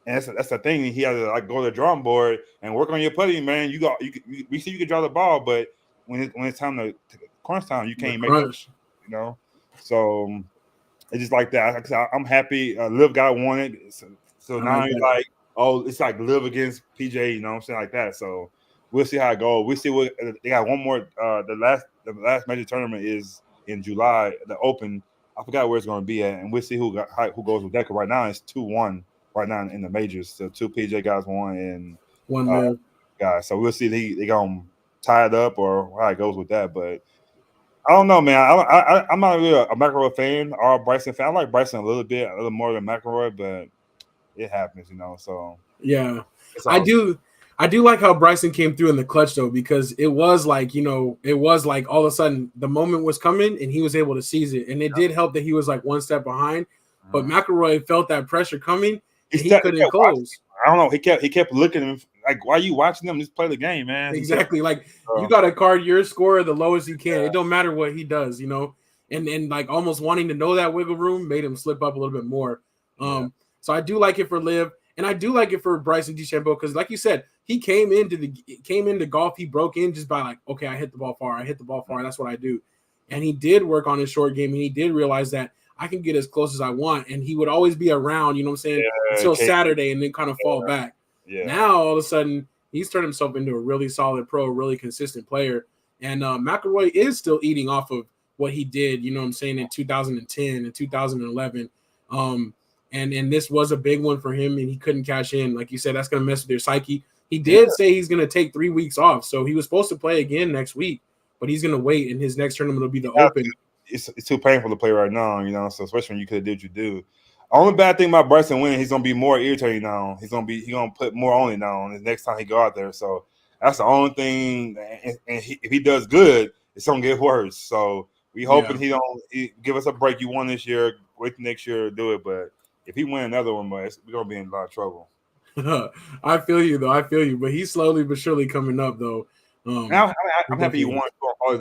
and that's the thing. He has to like go to the drawing board and work on your putting, man. We see you can draw the ball, but when it's time to crunch time, you can't make it. So it's just like that. I'm happy. Liv got won it, so now he's like, oh, it's like Liv against PJ. You know what I'm saying, like that. So we'll see how it goes. We'll see what they got. One more. The last major tournament is in July, the Open. I forgot where it's going to be at, and we'll see who goes with that. Right now, it's 2-1 right now in the majors. So 2 PJ guys won and 1 live guys. So we'll see if they gonna tie it up or how it goes with that. But I don't know, man. I'm not really a McElroy fan or a Bryson fan. I like Bryson a little more than McElroy, but it happens, So yeah, I do like how Bryson came through in the clutch though, because it was like all of a sudden the moment was coming and he was able to seize it, and it did help that he was like 1 step behind. But McElroy felt that pressure coming and he couldn't close. I don't know. He kept looking at him like, why are you watching them? Just play the game, man. Exactly. Like you got to card your score the lowest you can. It don't matter what he does, and like almost wanting to know that wiggle room made him slip up a little bit more. So I do like it for Liv, and I do like it for Bryson DeChambeau because, like you said, he came into golf. He broke in just by like, okay, I hit the ball far. That's what I do, and he did work on his short game, and he did realize that I can get as close as I want, and he would always be around. Until Saturday, and then kind of fall back. Yeah. Now all of a sudden he's turned himself into a really solid pro, really consistent player, and McElroy is still eating off of what he did. In 2010 and 2011. And this was a big one for him, and he couldn't cash in. Like you said, that's going to mess with their psyche. He did say he's going to take 3 weeks off, so he was supposed to play again next week, but he's going to wait, and his next tournament will be the Open. It's too painful to play right now, So especially when you could have did what you do. Only bad thing about Bryson winning, he's going to be more irritating now. He's going to put more on it now the next time he go out there. So that's the only thing. And if he does good, it's going to get worse. So we hoping he don't give us a break. You won this year, wait the next year to do it, but. If he win another one, we're going to be in a lot of trouble. I feel you, though. But he's slowly but surely coming up, though. I'm happy he won.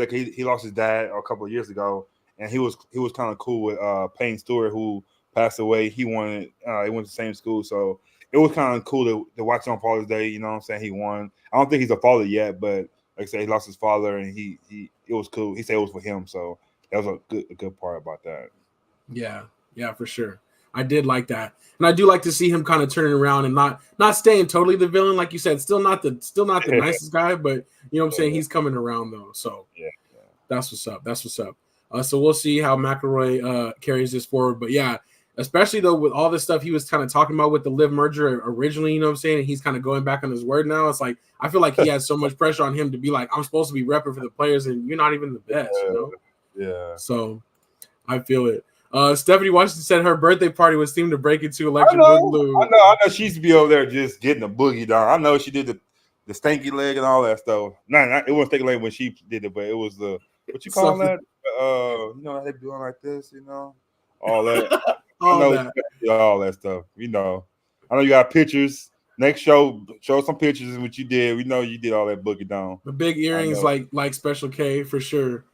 He lost his dad a couple of years ago, and he was kind of cool with Payne Stewart, who passed away. He went to the same school, so it was kind of cool to watch on Father's Day. You know what I'm saying? He won. I don't think he's a father yet, but like I said, he lost his father, and it was cool. He said it was for him, so that was a good part about that. Yeah, for sure. I did like that, and I do like to see him kind of turning around and not staying totally the villain, like you said. Still not the nicest guy, but you know what I'm saying. He's coming around though, so that's what's up. So we'll see how McElroy carries this forward, but yeah, especially though with all this stuff he was kind of talking about with the Liv merger originally, you know what I'm saying, and he's kind of going back on his word now. It's like I feel like he has so much pressure on him to be like, I'm supposed to be repping for the players, and you're not even the best, Yeah. So I feel it. Stephanie Washington said her birthday party was themed to break into Electric Boogaloo. I know she used to be over there just getting the boogie down. I know she did the stanky leg and all that stuff. It wasn't stanky leg when she did it, but it was the what you call that? They doing like this, all that. all that stuff. I know you got pictures. Next show some pictures of what you did. We know you did all that boogie down. The big earrings like Special K for sure.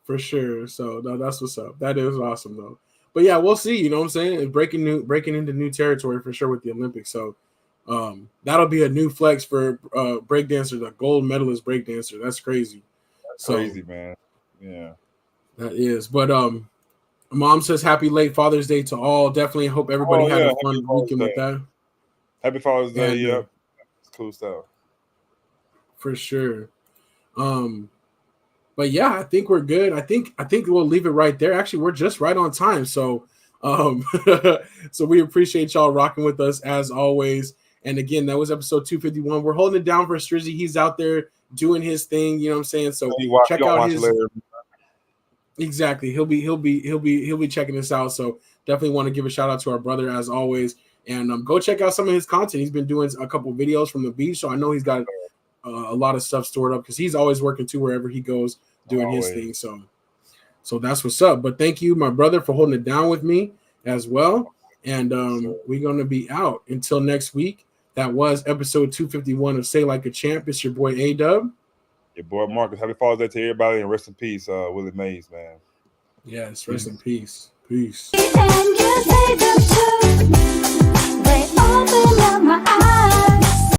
For sure. So that's what's up. That is awesome though. But yeah, we'll see. You know what I'm saying? It's breaking into new territory for sure with the Olympics. So that'll be a new flex for breakdancer, the gold medalist breakdancer. That's crazy. That's crazy, man. Yeah. That is. But Mom says happy late Father's Day to all. Definitely hope everybody had a fun weekend with that. Happy Father's Day, yeah. It's cool stuff. For sure. But yeah, I think we're good. I think we'll leave it right there. Actually, we're just right on time. So so we appreciate y'all rocking with us as always. And again, that was episode 251. We're holding it down for Strizzy. He's out there doing his thing, you know what I'm saying? So check out his Exactly. He'll be checking this out. So definitely want to give a shout out to our brother as always. And go check out some of his content. He's been doing a couple videos from the beach. So I know he's got a lot of stuff stored up because he's always working too wherever he goes doing his thing. So that's what's up. But thank you, my brother, for holding it down with me as well. And we're going to be out until next week. That was episode 251 of Say Like a Champ. It's your boy A-Dub. Your boy Marcus. Happy Father's Day to everybody, and rest in peace, Willie Mays, man. Yes, rest in peace. Peace. And you say them too. They open up my eyes.